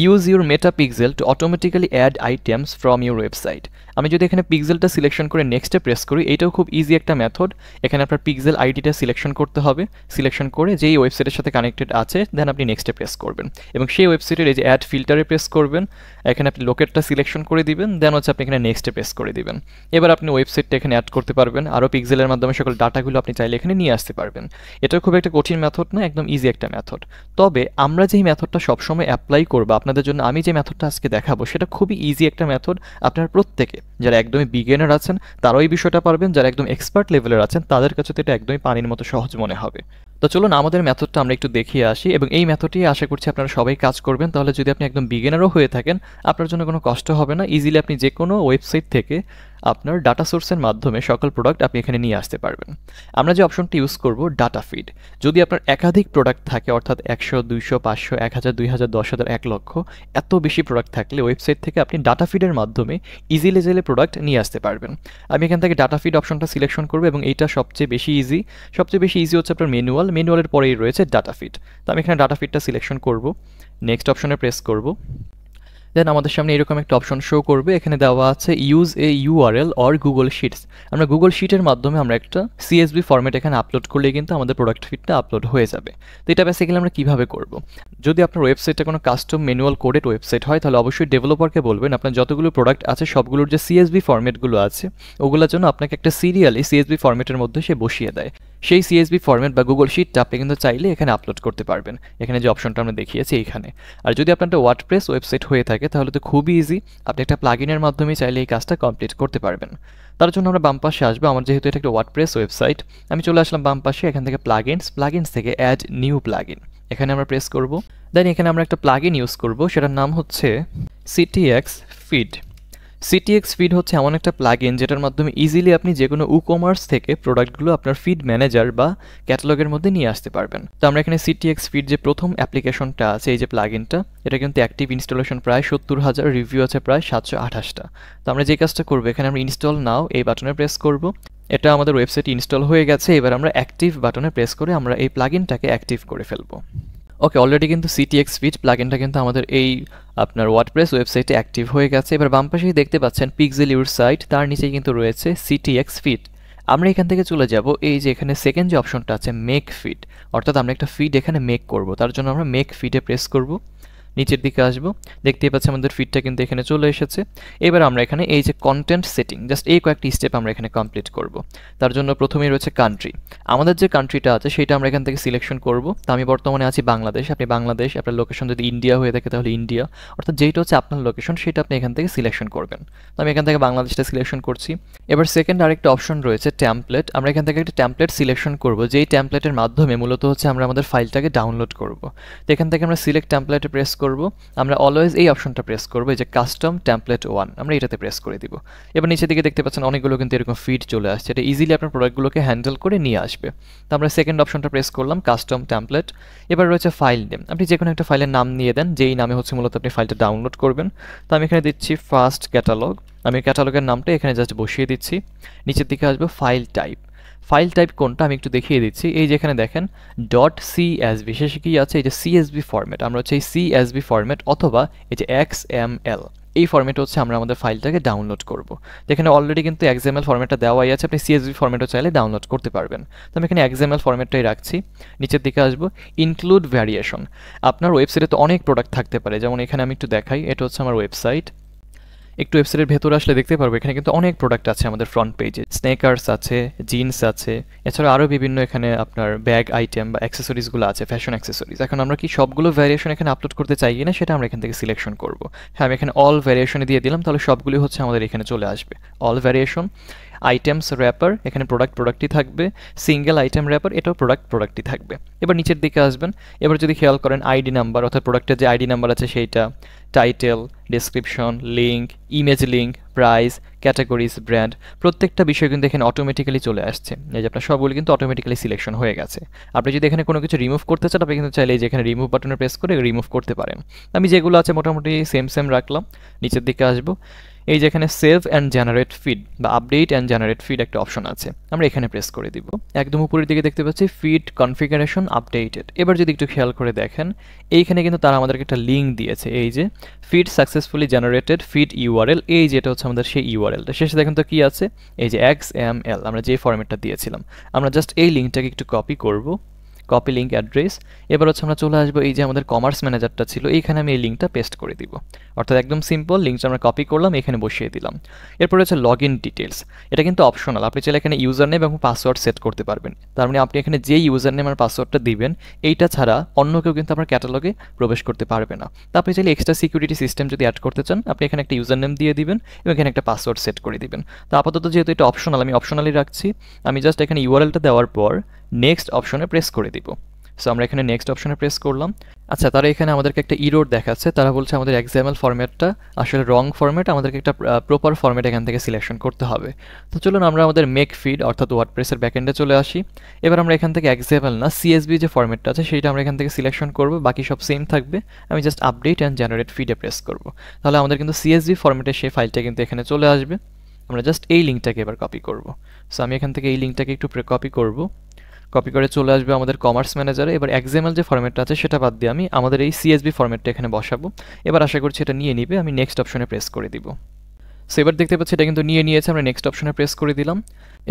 Use your Meta pixel to automatically add items from your website. আমি যদি এখানে পিক্সেলটা সিলেকশন করে নেক্সটে প্রেস করি, এটাও খুব ইজি একটা মেথড। এখানে আপনার পিক্সেল আইডিটা সিলেকশন করতে হবে, সিলেকশন করে যেই ওয়েবসাইটের সাথে কানেক্টেড আছে দেন আপনি নেক্সটে প্রেস করবেন এবং সেই ওয়েবসাইটের এই যে অ্যাড ফিল্টারে প্রেস করবেন, এখানে আপনি লোকেটটা সিলেকশন করে দিবেন, দেন হচ্ছে আপনি এখানে নেক্সটে প্রেস করে দিবেন। এবার আপনি ওয়েবসাইটটা এখানে অ্যাড করতে পারবেন, আরও পিক্সেলের মাধ্যমে সকল ডাটাগুলো আপনি চাইলে এখানে নিয়ে আসতে পারবেন। এটাও খুব একটা কঠিন মেথড না, একদম ইজি একটা মেথড। তবে আমরা যেই মেথডটা সবসময় অ্যাপ্লাই করবো আপনাদের জন্য, আমি যে মেথডটা আজকে দেখাবো সেটা খুবই ইজি একটা মেথড। আপনার প্রত্যেকে যারা একদমই বিগিনার আছেন তারাও এই বিষয়টা পারবেন, যারা একদম এক্সপার্ট লেভেলের আছেন তাদের কাছে তো এটা একদমই পানির মতো সহজ মনে হবে। তো চলুন আমাদের মেথডটা আমরা একটু দেখিয়ে আসি এবং এই মেথডটি আশা করছি আপনারা সবাই কাজ করবেন। তাহলে যদি আপনি একদম বিগিনারও হয়ে থাকেন আপনার জন্য কোনো কষ্ট হবে না, ইজিলি আপনি যে কোনো ওয়েবসাইট থেকে আপনার ডাটা সোর্সের মাধ্যমে সকল প্রোডাক্ট আপনি এখানে নিয়ে আসতে পারবেন। আমরা যে অপশনটি ইউজ করব ডাটা ফিড। যদি আপনার একাধিক প্রোডাক্ট থাকে অর্থাৎ 100, 200, 500, 1000, 2000, 10,000, 1 লক্ষ এত বেশি প্রোডাক্ট থাকলে ওয়েবসাইট থেকে আপনি ডাটা ফিডের মাধ্যমে ইজিলি প্রোডাক্ট নিয়ে আসতে পারবেন। আমি এখান থেকে ডাটা ফিড অপশনটা সিলেকশন করব এবং এইটা সবচেয়ে বেশি ইজি হচ্ছে আপনার ম্যানুয়ালের পরেই রয়েছে ডাটা ফিড। তো আমি এখানে ডাটা ফিডটা সিলেকশন করব, নেক্সট অপশনে প্রেস করব। দেন আমাদের সামনে এরকম একটা অপশন শো করবে, এখানে দেওয়া আছে use a URL or Google shits. আমরা গুগল শিটের মাধ্যমে আমরা একটা CSV ফরম্যাট এখানে আপলোড করলে কিন্তু আমাদের প্রোডাক্ট ফিডটা আপলোড হয়ে যাবে। তো এটা বেসিক্যালি আমরা কীভাবে করব? যদি আপনার ওয়েবসাইটটা কোনো কাস্টম ম্যানুয়াল কোডেড ওয়েবসাইট হয় তাহলে অবশ্যই ডেভেলপারকে বলবেন আপনার যতগুলো প্রোডাক্ট আছে সবগুলোর যে CSV ফরম্যাটগুলো আছে ওগুলোর জন্য আপনাকে একটা সিরিয়ালি CSV ফরম্যাটের মধ্যে সে বসিয়ে দেয়। সেই CSV ফরম্যাট বা গুগল শিটটা আপনি কিন্তু চাইলে এখানে আপলোড করতে পারবেন, এখানে যে অপশনটা আমরা দেখিয়েছি এইখানে। আর যদি আপনার একটা ওয়ার্ডপ্রেস ওয়েবসাইট হয়ে থাকে তাহলে তো খুবই ইজি, আপনি একটা প্লাগইনের মাধ্যমে চাইলে এই কাজটা কমপ্লিট করতে পারবেন। তার জন্য আমরা বাম পাশে আসবো, আমার যেহেতু এটা একটা ওয়ার্ডপ্রেস ওয়েবসাইট আমি চলে আসলাম বাম পাশে, এখান থেকে প্লাগইনস থেকে অ্যাড নিউ প্লাগইন এখানে আমরা প্রেস করব। দেন এখানে আমরা একটা প্লাগইন ইউজ করব, সেটার নাম হচ্ছে CTX ফিড। CTX ফিড হচ্ছে এমন একটা প্লাগইন যেটার মাধ্যমে ইজিলি আপনি যে কোনো ই-কমার্স থেকে প্রোডাক্টগুলো আপনার ফিড ম্যানেজার বা ক্যাটালগের মধ্যে নিয়ে আসতে পারবেন। তো আমরা এখানে CTX ফিড যে প্রথম অ্যাপ্লিকেশনটা আছে এই যে প্লাগইনটা, এটা কিন্তু অ্যাক্টিভ ইনস্টলেশন প্রায় 70,000, রিভিউ আছে প্রায় 728টা। তো আমরা যে কাজটা করবো এখানে আমরা ইনস্টল নাও এই বাটনে প্রেস করব। এটা আমাদের ওয়েবসাইট ইনস্টল হয়ে গেছে, এবার আমরা অ্যাক্টিভ বাটনে প্রেস করে আমরা এই প্লাগইনটাকে অ্যাক্টিভ করে ফেলবো। ওকে, অলরেডি কিন্তু CTX ফিড প্লাগইনটা কিন্তু আমাদের এই আপনার ওয়ার্ডপ্রেস ওয়েবসাইটে অ্যাক্টিভ হয়ে গেছে। এবার বাম পাশেই দেখতে পাচ্ছেন পিক্সেল ইউর সাইট, তার নিচেই কিন্তু রয়েছে CTX ফিড। আমরা এখান থেকে চলে যাব এই যে এখানে সেকেন্ড যে অপশনটা আছে মেক ফিড, অর্থাৎ আমরা একটা ফিড এখানে মেক করব। তার জন্য আমরা মেক ফিডে প্রেস করব। নিচের দিকে আসবো, দেখতেই পাচ্ছি আমাদের ফিডটা কিন্তু এখানে চলে এসেছে। এবার আমরা এখানে এই যে কন্টেন্ট সেটিং, জাস্ট এই কয়েকটি স্টেপ আমরা এখানে কমপ্লিট করব। তার জন্য প্রথমেই রয়েছে কান্ট্রি। আমাদের যে কান্ট্রিটা আছে সেটা আমরা এখান থেকে সিলেকশন করব। তো আমি বর্তমানে আছি বাংলাদেশ, আপনি বাংলাদেশ, আপনার লোকেশন যদি ইন্ডিয়া হয়ে থাকে তাহলে ইন্ডিয়া, অর্থাৎ যেটা হচ্ছে আপনার লোকেশন সেটা আপনি এখান থেকে সিলেকশন করবেন। তো আমি এখান থেকে বাংলাদেশটা সিলেকশন করছি। এবার সেকেন্ড আরেকটা অপশন রয়েছে ট্যাম্পলেট। আমরা এখান থেকে একটা ট্যাম্পলেট সিলেকশন করব, যেই ট্যাম্পলেটের মাধ্যমে মূলত হচ্ছে আমরা আমাদের ফাইলটাকে ডাউনলোড করব। তো এখান থেকে আমরা সিলেক্ট ট্যাম্পলেটে প্রেস করব। আমরা অলওয়েজ এই অপশনটা প্রেস করব, এই যে কাস্টম ট্যাম্পলেট 1, আমরা এটাতে প্রেস করে দিব। এবার নিচের দিকে দেখতে পাচ্ছেন অনেকগুলো কিন্তু এরকম ফিড চলে আসছে, এটা ইজিলি আপনার প্রোডাক্টগুলোকে হ্যান্ডেল করে নিয়ে আসবে। তো আমরা সেকেন্ড অপশনটা প্রেস করলাম, কাস্টম ট্যাম্পলেট। এবার রয়েছে ফাইল নেম, আপনি যে কোনো একটা ফাইলের নাম নিয়ে দেন, যেই নামে হচ্ছে মূলত আপনি ফাইলটা ডাউনলোড করবেন। তো আমি এখানে দিচ্ছি ফার্স্ট ক্যাটালগ, আমি ক্যাটালগের নামটা এখানে জাস্ট বসিয়ে দিচ্ছি। নিচের দিকে আসবে ফাইল টাইপ। ফাইল টাইপ কোনটা আমি একটু দেখিয়ে দিচ্ছি, এই যেখানে দেখেন .csv, শেষে কি আছে, এই যে CSV ফরম্যাট, আমরা হচ্ছে এই CSV ফরম্যাট অথবা এই যে XML, এই ফরম্যাট হচ্ছে আমরা আমাদের ফাইলটাকে ডাউনলোড করব। যেখানে অলরেডি কিন্তু XML ফরম্যাটটা দেওয়াই আছে, আপনি CSV ফরম্যাটও চাইলে ডাউনলোড করতে পারবেন। তো আমি এখানে XML ফরম্যাটটাই রাখছি। নিচের দিকে আসবো, ইনক্লুড ভ্যারিয়েশন। আপনার ওয়েবসাইটে তো অনেক প্রোডাক্ট থাকতে পারে, যেমন এখানে আমি একটু দেখাই, এটা হচ্ছে আমার ওয়েবসাইট। একটু ওয়েবসাইটের ভেতরে আসলে দেখতে পারবো এখানে কিন্তু অনেক প্রোডাক্ট আছে আমাদের ফ্রন্ট পেজে, স্নেকার্স আছে, জিন্স আছে, এছাড়া আরও বিভিন্ন এখানে আপনার ব্যাগ আইটেম বা অ্যাক্সেসরিজগুলো আছে, ফ্যাশন অ্যাক্সেসরিজ। এখন আমরা কি সবগুলো ভ্যারিয়েশন এখানে আপলোড করতে চাই কিনা সেটা আমরা এখান থেকে সিলেকশন করব। হ্যাঁ, আমি এখানে অল ভ্যারিয়েশনে দিয়ে দিলাম, তাহলে সবগুলি হচ্ছে আমাদের এখানে চলে আসবে অল ভ্যারিয়েশন। আইটেমস র্যাপার, এখানে প্রোডাক্টই থাকবে। সিঙ্গেল আইটেম র্যাপার, এটাও প্রোডাক্টই থাকবে। এবার নিচের দিকে আসবেন, এবার যদি খেয়াল করেন আইডি নাম্বার, অর্থাৎ প্রোডাক্টের যে আইডি নাম্বার আছে সেইটা, title, description, link, image link, price, categories, brand, প্রত্যেকটা বিষয় কিন্তু এখানে অটোমেটিক্যালি চলে আসছে। এই যে আপনার সবগুলো কিন্তু অটোমেটিক্যালি সিলেকশন হয়ে গেছে। আপনি যদি এখানে কোনো কিছু রিমুভ করতে চান, আপনি কিন্তু চাইলে এই যে এখানে রিমুভ বাটনে প্রেস করে রিমুভ করতে পারেন। আমি যেগুলো আছে মোটামুটি সেম রাখলাম। নিচের দিকে আসবো, এই যে এখানে সেভ অ্যান্ড জেনারেট ফিড বা আপডেট অ্যান্ড জেনারেট ফিড একটা অপশন আছে, আমরা এখানে প্রেস করে দিব। একদম উপরের দিকে দেখতে পাচ্ছি ফিড কনফিগারেশন আপডেটেড। এবার যদি একটু খেয়াল করে দেখেন, এইখানে কিন্তু তারা আমাদেরকে একটা লিঙ্ক দিয়েছে, এই যে feed successfully generated feed URL, এই যেটা হচ্ছে আমাদের সেই ইউআরএলটা। শেষে দেখেন তো কি আছে, এই যে XML, আমরা যে ফরম্যাটটা দিয়েছিলাম। আমরা জাস্ট এই লিঙ্কটাকে একটু কপি করব, কপি লিঙ্ক অ্যাড্রেস। এবার হচ্ছে আমরা চলে আসবো, এই যে আমাদের কমার্স ম্যানেজারটা ছিল, এইখানে আমি এই লিঙ্কটা পেস্ট করে দিব। অর্থাৎ একদম সিম্পল, লিঙ্কটা আমরা কপি করলাম, এখানে বসিয়ে দিলাম। এরপরে হচ্ছে লগ ইন ডিটেলস, এটা কিন্তু অপশনাল, আপনি চাইলে এখানে ইউজার নেম এবং পাসওয়ার্ড সেট করতে পারবেন। তার মানে আপনি এখানে যে ইউজার নেম আর পাসওয়ার্ডটা দিবেন, এইটা ছাড়া অন্য কেউ কিন্তু আপনার ক্যাটালগে প্রবেশ করতে পারবে না। তো আপনি চাইলে এক্সট্রা সিকিউরিটি সিস্টেম যদি অ্যাড করতে চান, আপনি এখানে একটা ইউজার নেম দিয়ে দিবেন এবং এখানে একটা পাসওয়ার্ড সেট করে দিবেন। তো আপাতত যেহেতু এটা অপশনাল, আমি অপশনালি রাখছি। আমি জাস্ট এখানে ইউআরএলটা দেওয়ার পর নেক্সট অপশনে প্রেস করে দিব। সো আমরা এখানে নেক্সট অপশনে প্রেস করলাম। আচ্ছা, তারা এখানে আমাদেরকে একটা ইরোর দেখাচ্ছে, তারা বলছে আমাদের XML ফরম্যাটটা আসলে রং ফরম্যাট, আমাদেরকে একটা প্রপার ফরম্যাট এখান থেকে সিলেকশন করতে হবে। তো চলুন আমরা আমাদের মেক ফিড অর্থাৎ ওয়ার্ডপ্রেসের ব্যাকএন্ডে চলে আসি। এবার আমরা এখান থেকে XML না CSV যে ফরম্যাটটা আছে সেইটা আমরা এখান থেকে সিলেকশন করব, বাকি সব সেম থাকবে। আমি জাস্ট আপডেট অ্যান্ড জেনারেট ফিডে প্রেস করব, তাহলে আমাদের কিন্তু CSV ফরম্যাটের সেই ফাইলটা কিন্তু এখানে চলে আসবে। আমরা জাস্ট এই লিঙ্কটাকে এবার কপি করব। সো আমি এখান থেকে এই লিঙ্কটাকে একটু কপি করব, কপি করে চলে আসবে আমাদের কমার্স ম্যানেজারে। এবার XML যে ফরম্যাটটা আছে সেটা বাদ দিয়ে আমি আমাদের এই CSV ফরম্যাটটা এখানে বসাবো। এবার আশা করছি এটা নিয়ে নিবে, আমি নেক্সট অপশনে প্রেস করে দিব। সো এবার দেখতে পাচ্ছি এটা কিন্তু নিয়ে নিয়েছে, আমরা নেক্সট অপশনে প্রেস করে দিলাম।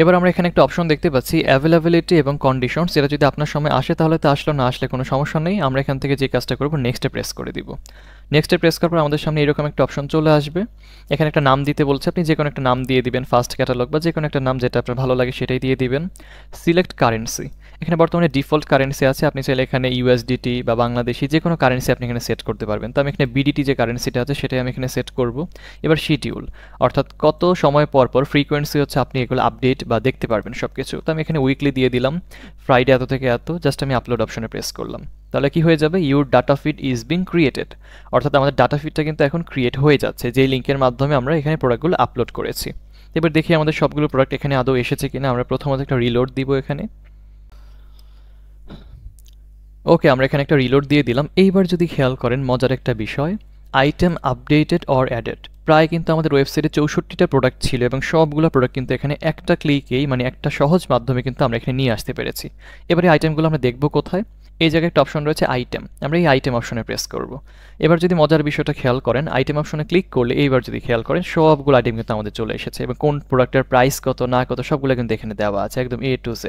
এবার আমরা এখানে একটা অপশন দেখতে পাচ্ছি অ্যাভেলেবিলিটি এবং কন্ডিশনস, এটা যদি আপনার সময় আসে তাহলে তো আসলো, না আসলে কোনো সমস্যা নেই। আমরা এখান থেকে যে কাজটা করবো, নেক্সটে প্রেস করে দিব। নেক্সটে প্রেস করার পর আমাদের সামনে এরকম একটা অপশন চলে আসবে, এখানে একটা নাম দিতে বলছে, আপনি যে কোনো একটা নাম দিয়ে দিবেন, ফার্স্ট ক্যাটালগ বা যে কোনো একটা নাম যেটা আপনার ভালো লাগে সেটাই দিয়ে দিবেন। সিলেক্ট কারেন্সি, এখানে বর্তমানে ডিফল্ট কারেন্সি আছে, আপনি চাইলে এখানে USDT বা বাংলাদেশি যে কোনো কারেন্সি আপনি এখানে সেট করতে পারবেন। তো আমি এখানে BDT যে কারেন্সিটা আছে সেটাই আমি এখানে সেট করব। এবার শিডিউল, অর্থাৎ কত সময় পর পর ফ্রিকোয়েন্সি হচ্ছে আপনি এগুলো আপডেট বা দেখতে পারবেন সব কিছু। তো আমি এখানে উইকলি দিয়ে দিলাম, ফ্রাইডে এত থেকে এত, জাস্ট আমি আপলোড অপশনে প্রেস করলাম। তাহলে কি হয়ে যাবে, your data feed is being created, অর্থাৎ আমাদের ডাটা ফিডটা কিন্তু এখন ক্রিয়েট হয়ে যাচ্ছে, যেই লিঙ্কের মাধ্যমে আমরা এখানে প্রোডাক্টগুলো আপলোড করেছি। এবার দেখি আমাদের সবগুলো প্রোডাক্ট এখানে আদৌ এসেছে কিনা। আমরা প্রথমত একটা রিলোড দিব এখানে। ওকে, আমরা এখানে একটা রিলোড দিয়ে দিলাম। এইবার যদি খেয়াল করেন মজার একটা বিষয়, আইটেম আপডেটেড অর অ্যাডেড, প্রায় কিন্তু আমাদের ওয়েবসাইটে 64টা প্রোডাক্ট ছিল এবং সবগুলো প্রোডাক্ট কিন্তু এখানে একটা ক্লিকেই, মানে একটা সহজ মাধ্যমে কিন্তু আমরা এখানে নিয়ে আসতে পেরেছি। এবারে আইটেমগুলো আমরা দেখব কোথায়, এই জায়গায় একটা অপশন রয়েছে আইটেম, আমরা এই আইটেম অপশনে প্রেস করব। এবার যদি মজার বিষয়টা খেয়াল করেন, আইটেম অপশনে ক্লিক করলে এইবার যদি খেয়াল করেন সবগুলো আইটেম কিন্তু আমাদের চলে এসেছে এবং কোন প্রোডাক্টের প্রাইস কত না কত সবগুলো কিন্তু এখানে দেওয়া আছে, একদম A to Z।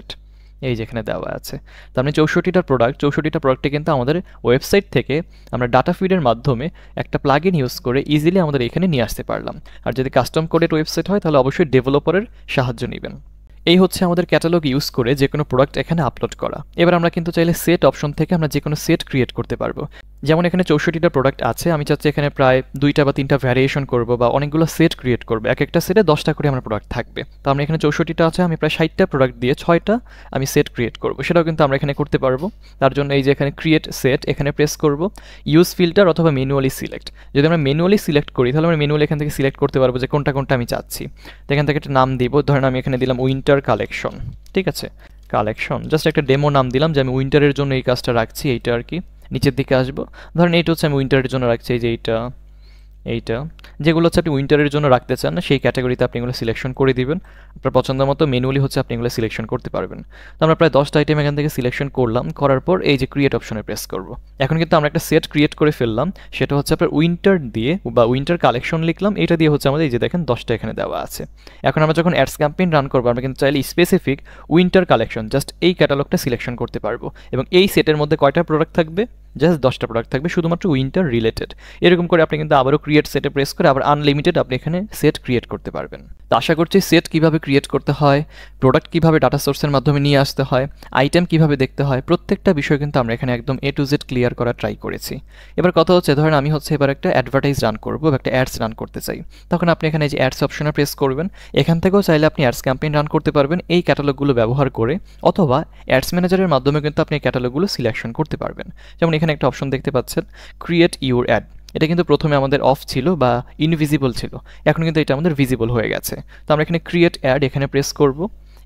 এই যেখানে দেওয়া আছে। তার মানে 64টা প্রোডাক্টে কিন্তু আমাদের ওয়েবসাইট থেকে আমরা ডাটা ফিডের মাধ্যমে একটা প্লাগইন ইউজ করে ইজিলি আমাদের এখানে নিয়ে আসতে পারলাম। আর যদি কাস্টম কোডেড ওয়েবসাইট হয় তাহলে অবশ্যই ডেভেলপারের সাহায্য নেবেন। এই হচ্ছে আমাদের ক্যাটালগ ইউজ করে যে কোনো প্রোডাক্ট এখানে আপলোড করা। এবার আমরা কিন্তু চাইলে সেট অপশন থেকে আমরা যে কোনো সেট ক্রিয়েট করতে পারবো। যেমন এখানে 64টা প্রোডাক্ট আছে, আমি চাচ্ছি এখানে প্রায় 2টা বা 3টা ভ্যারিয়েশন করব বা অনেকগুলো সেট ক্রিয়েট করব। এক একটা সেটে 10টা করে আমার প্রোডাক্ট থাকবে। তো আমরা এখানে 64টা আছে, আমি প্রায় 60টা প্রোডাক্ট দিয়ে 6টা আমি সেট ক্রিয়েট করব। সেটাও কিন্তু আমরা এখানে করতে পারবো। তার জন্য এই যে এখানে ক্রিয়েট সেট এখানে প্রেস করব, ইউজ ফিল্টার অথবা ম্যানুয়ালি সিলেক্ট। যদি আমরা ম্যানুয়ালি সিলেক্ট করি তাহলে আমরা ম্যানুয়ালি এখান থেকে সিলেক্ট করতে পারবো যে কোনটা আমি চাচ্ছি। তো এখান থেকে একটা নাম দিব, ধরেন আমি এখানে দিলাম উইন্টার কালেকশন। ঠিক আছে, কালেকশন জাস্ট একটা ডেমো নাম দিলাম যে আমি উইন্টারের জন্য এই কাজটা রাখছি, এইটা আর কি। নিচের দিকে আসবো, ধরেন এইটা হচ্ছে আমি উইন্টারের জন্য রাখছি, এই যে এইটা যেগুলো হচ্ছে আপনি উইন্টারের জন্য রাখতে চান না সেই ক্যাটাগরিতে আপনি এগুলো সিলেকশন করে দিবেন। আপনার পছন্দ মতো ম্যানুয়ালি হচ্ছে আপনি এগুলো সিলেকশন করতে পারবেন। তো আমরা প্রায় 10টা আইটেম এখান থেকে সিলেকশন করলাম, করার পর এই যে ক্রিয়েট অপশনে প্রেস করব। এখন কিন্তু আমরা একটা সেট ক্রিয়েট করে ফেললাম, সেটা হচ্ছে আপনার উইন্টার দিয়ে বা উইন্টার কালেকশন লিখলাম, এটা দিয়ে হচ্ছে আমাদের এই যে দেখেন 10টা এখানে দেওয়া আছে। এখন আমরা যখন অ্যাডস ক্যাম্পেইন রান করবো আমরা কিন্তু চাইলে স্পেসিফিক উইন্টার কালেকশন জাস্ট এই ক্যাটালগটা সিলেকশন করতে পারবো এবং এই সেটের মধ্যে কয়টা প্রোডাক্ট থাকবে, জাস্ট 10টা প্রোডাক্ট থাকবে শুধুমাত্র উইন্টার রিলেটেড। এরকম করে আপনি কিন্তু আবারও ক্রিয়েট সেটে প্রেস করে আবার আনলিমিটেড আপনি এখানে সেট ক্রিয়েট করতে পারবেন। তো আশা করছি সেট কিভাবে ক্রিয়েট করতে হয়, প্রোডাক্ট কিভাবে ডাটা সোর্সের মাধ্যমে নিয়ে আসতে হয়, আইটেম কিভাবে দেখতে হয়, প্রত্যেকটা বিষয় কিন্তু আমরা এখানে একদম A to Z ক্লিয়ার করা ট্রাই করেছি। এবার কথা হচ্ছে ধরেন আমি হচ্ছে এবার একটা অ্যাডভার্টাইজ রান করবো বা একটা অ্যাডস রান করতে চাই, তখন আপনি এখানে যে অ্যাডস অপশনে প্রেস করবেন। এখান থেকেও চাইলে আপনি অ্যাডস ক্যাম্পেইন রান করতে পারবেন এই ক্যাটালগুলো ব্যবহার করে, অথবা অ্যাডস ম্যানেজারের মাধ্যমে কিন্তু আপনি এই ক্যাটালগুলো সিলেকশন করতে পারবেন। যেমন এখানে একটা অপশন দেখতে পাচ্ছেন ক্রিয়েট ইউর অ্যাড, এটা কিন্তু প্রথমে আমাদের অফ ছিল বা ইনভিজিবল ছিল, এখন কিন্তু এটা আমাদের ভিজিবল হয়ে গেছে। তো আমরা এখানে ক্রিয়েট অ্যাড এখানে প্রেস করব।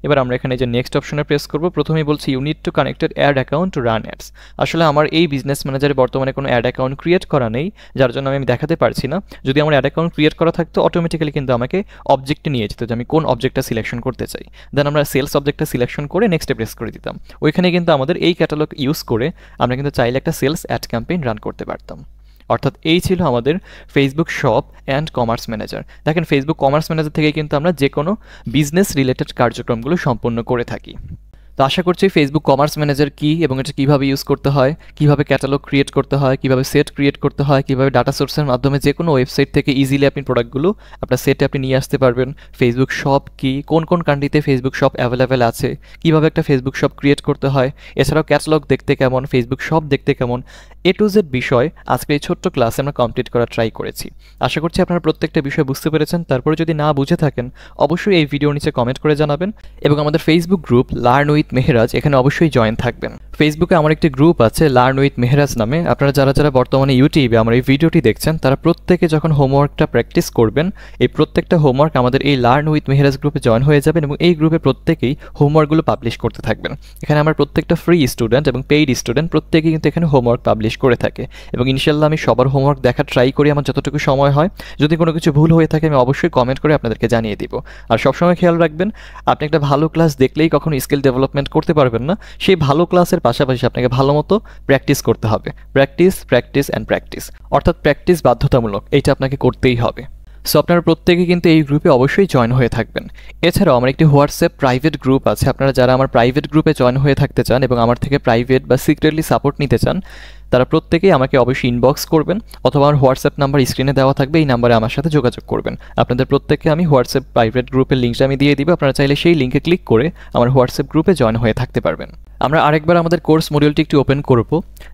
এবার আমরা এখানে যে নেক্সট অপশনে প্রেস করব। প্রথমেই বলছি you need to connected ad account to run ads. আসলে আমার এই বিজনেস ম্যানেজারে বর্তমানে কোনো অ্যাড অ্যাকাউন্ট ক্রিয়েট করা নেই, যার জন্য আমি দেখাতে পারছি না। যদি আমার অ্যাড অ্যাকাউন্ট ক্রিয়েট করা থাকতো অটোমেটিক্যালি কিন্তু আমাকে অবজেক্টে নিয়ে যেত যে আমি কোন অবজেক্টটা সিলেকশন করতে চাই। দেন আমরা সেলস অবজেক্টটা সিলেকশন করে নেক্সটে প্রেস করে দিতাম। ওইখানে কিন্তু আমাদের এই ক্যাটালগ ইউজ করে আমরা কিন্তু চাইলে একটা সেলস অ্যাড ক্যাম্পেইন রান করতে পারতাম। অর্থাৎ এই ছিল আমাদের Facebook shop and commerce manager. দেখেন ফেসবুক কমার্স ম্যানেজার থেকে কিন্তু আমরা যে কোনো বিজনেস রিলেটেড কার্যক্রমগুলো সম্পন্ন করে থাকি। তো আশা করছি ফেসবুক কমার্স ম্যানেজার কি এবং এটা কীভাবে ইউজ করতে হয়, কীভাবে ক্যাটালগ ক্রিয়েট করতে হয়, কীভাবে সেট ক্রিয়েট করতে হয়, কীভাবে ডাটা সোর্সের মাধ্যমে যে কোনো ওয়েবসাইট থেকে ইজিলি আপনি প্রোডাক্টগুলো আপনার সেটে আপনি নিয়ে আসতে পারবেন। ফেসবুক শপ কি, কোন কোন কান্ট্রিতে ফেসবুক শপ অ্যাভেলেবেল আছে, কীভাবে একটা ফেসবুক শপ ক্রিয়েট করতে হয়, এছাড়াও ক্যাটালগ দেখতে কেমন, ফেসবুক শপ দেখতে কেমন, A to Z বিষয় আজকে এই ছোট্ট ক্লাসে আমরা কমপ্লিট করার ট্রাই করেছি। আশা করছি আপনারা প্রত্যেকটা বিষয় বুঝতে পেরেছেন। তারপরে যদি না বুঝে থাকেন অবশ্যই এই ভিডিওর নিচে কমেন্ট করে জানাবেন এবং আমাদের Facebook group learn with Mehraj এখানে অবশ্যই জয়েন থাকবেন। ফেসবুকে আমার একটি গ্রুপ আছে লার্ন উইথ মেহরাজ নামে। আপনারা যারা বর্তমানে ইউটিউবে আমার এই ভিডিওটি দেখছেন তারা প্রত্যেকে যখন হোমওয়ার্কটা প্র্যাকটিস করবেন এই প্রত্যেকটা হোমওয়ার্ক আমাদের এই লার্ন উইথ মেহরাজ গ্রুপে জয়েন হয়ে যাবেন এবং এই গ্রুপে প্রত্যেকেই হোমওয়ার্কগুলো পাবলিশ করতে থাকবেন। এখানে আমার প্রত্যেকটা ফ্রি স্টুডেন্ট এবং পেইড স্টুডেন্ট প্রত্যেকেই কিন্তু এখানে হোমওয়ার্ক পাবলিশ করে থাকে এবং ইনশাল্লাহ আমি সবার হোমওয়ার্ক দেখার ট্রাই করি আমার যতটুকু সময় হয়। যদি কোনো কিছু ভুল হয়ে থাকে আমি অবশ্যই কমেন্ট করে আপনাদেরকে জানিয়ে দিব। আর সবসময় খেয়াল রাখবেন আপনি একটা ভালো ক্লাস দেখলেই কখনো স্কিল ডেভেলপমেন্ট করতে পারবেন না। সেই ভালো ক্লাসের পাশাপাশি আপনাকে ভালো মতো প্র্যাকটিস করতে হবে। প্র্যাকটিস প্র্যাকটিস অ্যান্ড প্র্যাকটিস, অর্থাৎ প্র্যাকটিস বাধ্যতামূলক, এইটা আপনাকে করতেই হবে। সো আপনারা প্রত্যেকে কিন্তু এই গ্রুপে অবশ্যই জয়েন হয়ে থাকবেন। এছাড়াও আমার একটি হোয়াটসঅ্যাপ প্রাইভেট গ্রুপ আছে। আপনারা যারা আমার প্রাইভেট গ্রুপে জয়েন হয়ে থাকতে চান এবং আমার থেকে প্রাইভেট বা সিক্রেটলি সাপোর্ট নিতে চান তারা প্রত্যেকেই আমাকে অবশ্যই ইনবক্স করবেন অথবা আমার হোয়াটসঅ্যাপ নাম্বার স্ক্রিনে দেওয়া থাকবে, এই নাম্বারে আমার সাথে যোগাযোগ করবেন। আপনাদের প্রত্যেককে আমি হোয়াটসঅ্যাপ প্রাইভেট গ্রুপের লিঙ্কটা আমি দিয়ে দিব, আপনারা চাইলে সেই লিঙ্কে ক্লিক করে আমার হোয়াটসঅ্যাপ গ্রুপে জয়েন হয়ে থাকতে পারবেন। আমরা আরেকবার আমাদের কোর্স মডিউলটি একটু ওপেন করব।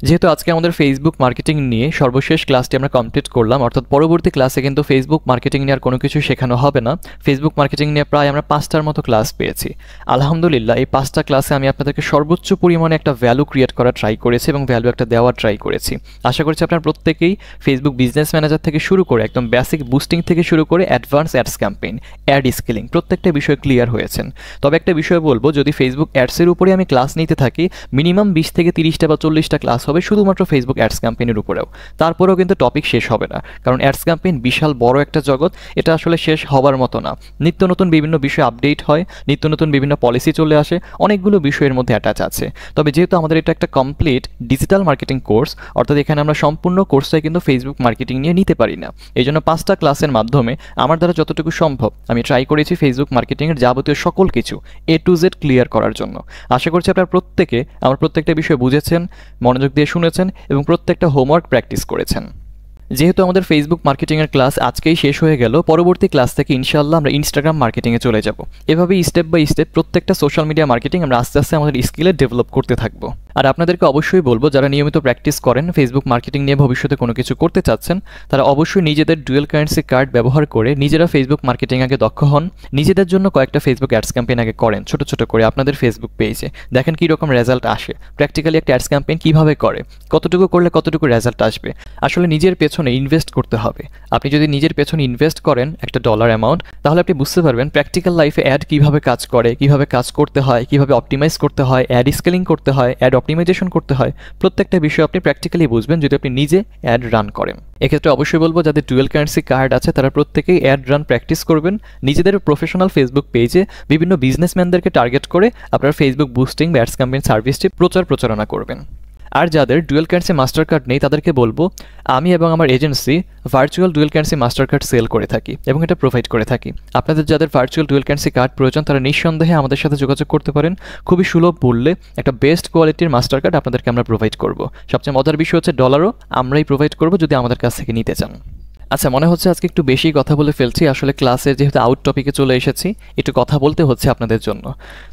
যেহেতু আজকে আমাদের ফেসবুক মার্কেটিং নিয়ে সর্বশেষ ক্লাসটি আমরা কমপ্লিট করলাম, অর্থাৎ পরবর্তী ক্লাসে কিন্তু ফেসবুক মার্কেটিং নিয়ে আর কোনো কিছু শেখানো হবে না। ফেসবুক মার্কেটিং নিয়ে প্রায় আমরা 5টার মতো ক্লাস পেয়েছি। আলহামদুলিল্লাহ এই 5টা ক্লাসে আমি আপনাদেরকে সর্বোচ্চ পরিমাণে একটা ভ্যালু ক্রিয়েট করা ট্রাই করেছি এবং ভ্যালু একটা দেওয়ার ট্রাই করেছি। আশা করছি আপনারা প্রত্যেকেই ফেসবুক বিজনেস ম্যানেজার থেকে শুরু করে একদম বেসিক বুস্টিং থেকে শুরু করে advance ads campaign, ad scaling প্রত্যেকটা বিষয় ক্লিয়ার হয়েছেন। তবে একটা বিষয় বলবো, যদি ফেসবুক অ্যাডসের উপরে আমি ক্লাস নিতে থাকি মিনিমাম 20 থেকে 30টা বা 40টা ক্লাস হবে শুধুমাত্র ফেসবুক অ্যাডস ক্যাম্পেইনের উপরেও। তারপরেও কিন্তু টপিক শেষ হবে না, কারণ অ্যাডস ক্যাম্পেইন বিশাল বড় একটা জগৎ, এটা আসলে শেষ হবার মতো না। নিত্য নতুন বিভিন্ন বিষয় আপডেট হয়, নিত্য নতুন বিভিন্ন পলিসি চলে আসে, অনেকগুলো বিষয়ের মধ্যে অ্যাটাচ আছে। তবে যেহেতু আমাদের এটা একটা complete digital marketing course, course, অর্থাৎ এখানে আমরা সম্পূর্ণ কোর্সটাই কিন্তু ফেসবুক মার্কেটিং নিয়ে নিতে পারি না। এই জন্য 5টা ক্লাসের মাধ্যমে আমার দ্বারা যতটুকু সম্ভব আমি ট্রাই করেছি ফেসবুক মার্কেটিংয়ের যাবতীয় সকল কিছু A to Z ক্লিয়ার করার জন্য। আশা করছি আপনারা প্রত্যেকে আমার প্রত্যেকটা বিষয় বুঝেছেন, মনোযোগ দিয়ে শুনেছেন এবং প্রত্যেকটা হোমওয়ার্ক প্র্যাকটিস করেছেন। যেহেতু আমাদের ফেসবুক মার্কেটিংয়ের ক্লাস আজকেই শেষ হয়ে গেল, পরবর্তী ক্লাস থেকে ইনশাআল্লাহ আমরা ইনস্টাগ্রাম মার্কেটিংয়ে চলে যাব। এভাবেই স্টেপ বাই স্টেপ প্রত্যেকটা সোশ্যাল মিডিয়া মার্কেটিং আমরা আস্তে আস্তে আমাদের স্কিলে ডেভেলপ করতে থাকবো। আর আপনাদেরকে অবশ্যই বলবো, যারা নিয়মিত প্র্যাকটিস করেন, ফেসবুক মার্কেটিং নিয়ে ভবিষ্যতে কোনো কিছু করতে চাচ্ছেন, তারা অবশ্যই নিজেদের ডুয়েল কারেন্সি কার্ড ব্যবহার করে নিজেরা ফেসবুক মার্কেটিং আগে দক্ষ হন। নিজেদের জন্য কয়েকটা ফেসবুক অ্যাডস ক্যাম্পেইন আগে করেন ছোট ছোট করে আপনাদের ফেসবুক পেজে, দেখেন কী রকম রেজাল্ট আসে। প্র্যাকটিক্যালি একটা অ্যাডস ক্যাম্পেইন কীভাবে করে, কতটুকু করলে কতটুকু রেজাল্ট আসবে। আসলে নিজের পেছনে ইনভেস্ট করতে হবে। আপনি যদি নিজের পেছনে ইনভেস্ট করেন একটা ডলার অ্যামাউন্ট, তাহলে আপনি বুঝতে পারবেন প্র্যাকটিক্যাল লাইফে অ্যাড কীভাবে কাজ করে, কীভাবে কাজ করতে হয়, কীভাবে অপটিমাইজ করতে হয়, অ্যাড স্কেলিং করতে হয়, অ্যাড অপটিমাইজেশন করতে হয়। প্রত্যেকটা বিষয় আপনি প্র্যাকটিক্যালি বুঝবেন যদি আপনি নিজে অ্যাড রান করেন। এক্ষেত্রে অবশ্যই বলবো, যাদের ডুয়েল কারেন্সি কার্ড আছে তারা প্রত্যেকেই অ্যাড রান প্র্যাকটিস করবেন। নিজেদের প্রফেশনাল ফেসবুক পেজে বিভিন্ন বিজনেসম্যানদেরকে টার্গেট করে আপনারা ফেসবুক বুস্টিং বা অ্যাডস ক্যাম্পেইন সার্ভিসটি প্রচারণা করবেন। আর যাদের ডুয়েল কারেন্সি মাস্টার কার্ড নেই তাদেরকে বলবো, আমি এবং আমার agency virtual dual currency master card sell করে থাকি এবং এটা প্রোভাইড করে থাকি। আপনাদের যাদের ভার্চুয়াল ডুয়েল কারেন্সি কার্ড প্রয়োজন তারা নিঃসন্দেহে আমাদের সাথে যোগাযোগ করতে পারেন। খুবই সুলভ মূল্যে একটা বেস্ট কোয়ালিটির মাস্টার কার্ড আপনাদেরকে আমরা প্রোভাইড করব। সবচেয়ে মজার বিষয় হচ্ছে ডলারও আমরাই প্রোভাইড করব যদি আমাদের কাছ থেকে নিতে চান। আচ্ছা, মনে হচ্ছে আজকে একটু বেশি কথা বলে ফেলছি। আসলে ক্লাসে যেহেতু আউট টপিকে চলে এসেছি, একটু কথা বলতে হচ্ছে আপনাদের জন্য।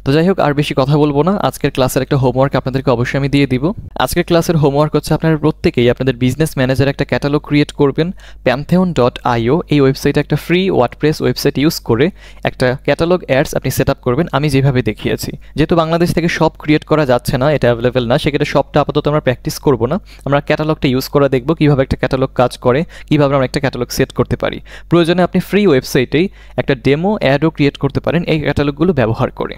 তো যাই হোক, আর বেশি কথা বলবো না। আজকের ক্লাসের একটা হোমওয়ার্ক আপনাদেরকে অবশ্যই আমি দিয়ে দিব। আজকের ক্লাসের হোমওয়ার্ক হচ্ছে আপনারা প্রত্যেকেই আপনাদের বিজনেস ম্যানেজার একটা ক্যাটালগ ক্রিয়েট করবেন। pantheon.io এই ওয়েবসাইটে একটা ফ্রি ওয়ার্ডপ্রেস ওয়েবসাইট ইউজ করে একটা ক্যাটালগ অ্যাডস আপনি সেট আপ করবেন আমি যেভাবে দেখিয়েছি। যেহেতু বাংলাদেশ থেকে সব ক্রিয়েট করা যাচ্ছে না, এটা অ্যাভেলেবেল না, সেক্ষেত্রে সবটা আপাতত আমরা প্র্যাকটিস করবো না। আমরা ক্যাটালগটা ইউজ করে দেখবো কীভাবে একটা ক্যাটালগ কাজ করে, কীভাবে আমরা একটা ক্যাটালগ সেট করতে পারি। প্রয়োজনে আপনি ফ্রি ওয়েবসাইটেই একটা ডেমো অ্যাডও ক্রিয়েট করতে পারেন এই ক্যাটালগুলো ব্যবহার করে।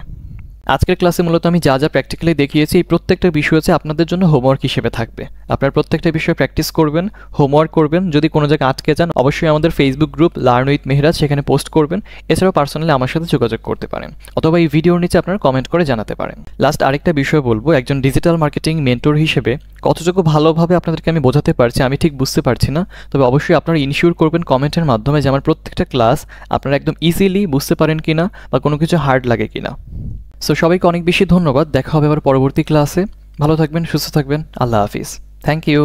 আজকের ক্লাসে মূলত আমি যা যা প্র্যাকটিক্যালি দেখিয়েছি এই প্রত্যেকটা বিষয় হচ্ছে আপনাদের জন্য হোমওয়ার্ক হিসেবে থাকবে। আপনার প্রত্যেকটা বিষয় প্র্যাকটিস করবেন, হোমওয়ার্ক করবেন। যদি কোনো জায়গায় আটকে যান অবশ্যই আমাদের Facebook group learn with Mehraj সেখানে পোস্ট করবেন। এছাড়াও পার্সোনালি আমার সাথে যোগাযোগ করতে পারেন অথবা এই ভিডিওর নিচে আপনারা কমেন্ট করে জানাতে পারেন। লাস্ট আরেকটা বিষয় বলবো, একজন ডিজিটাল মার্কেটিং মেন্টর হিসেবে কতটুকু ভালোভাবে আপনাদেরকে আমি বোঝাতে পারছি আমি ঠিক বুঝতে পারছি না। তবে অবশ্যই আপনারা ইনশিওর করবেন কমেন্টের মাধ্যমে যে আমার প্রত্যেকটা ক্লাস আপনারা একদম ইজিলি বুঝতে পারেন কিনা বা কোনো কিছু হার্ড লাগে কিনা। সো সবাইকে অনেক বেশি ধন্যবাদ। দেখা হবে আবার পরবর্তী ক্লাসে। ভালো থাকবেন, সুস্থ থাকবেন। আল্লাহ হাফিজ। Thank you.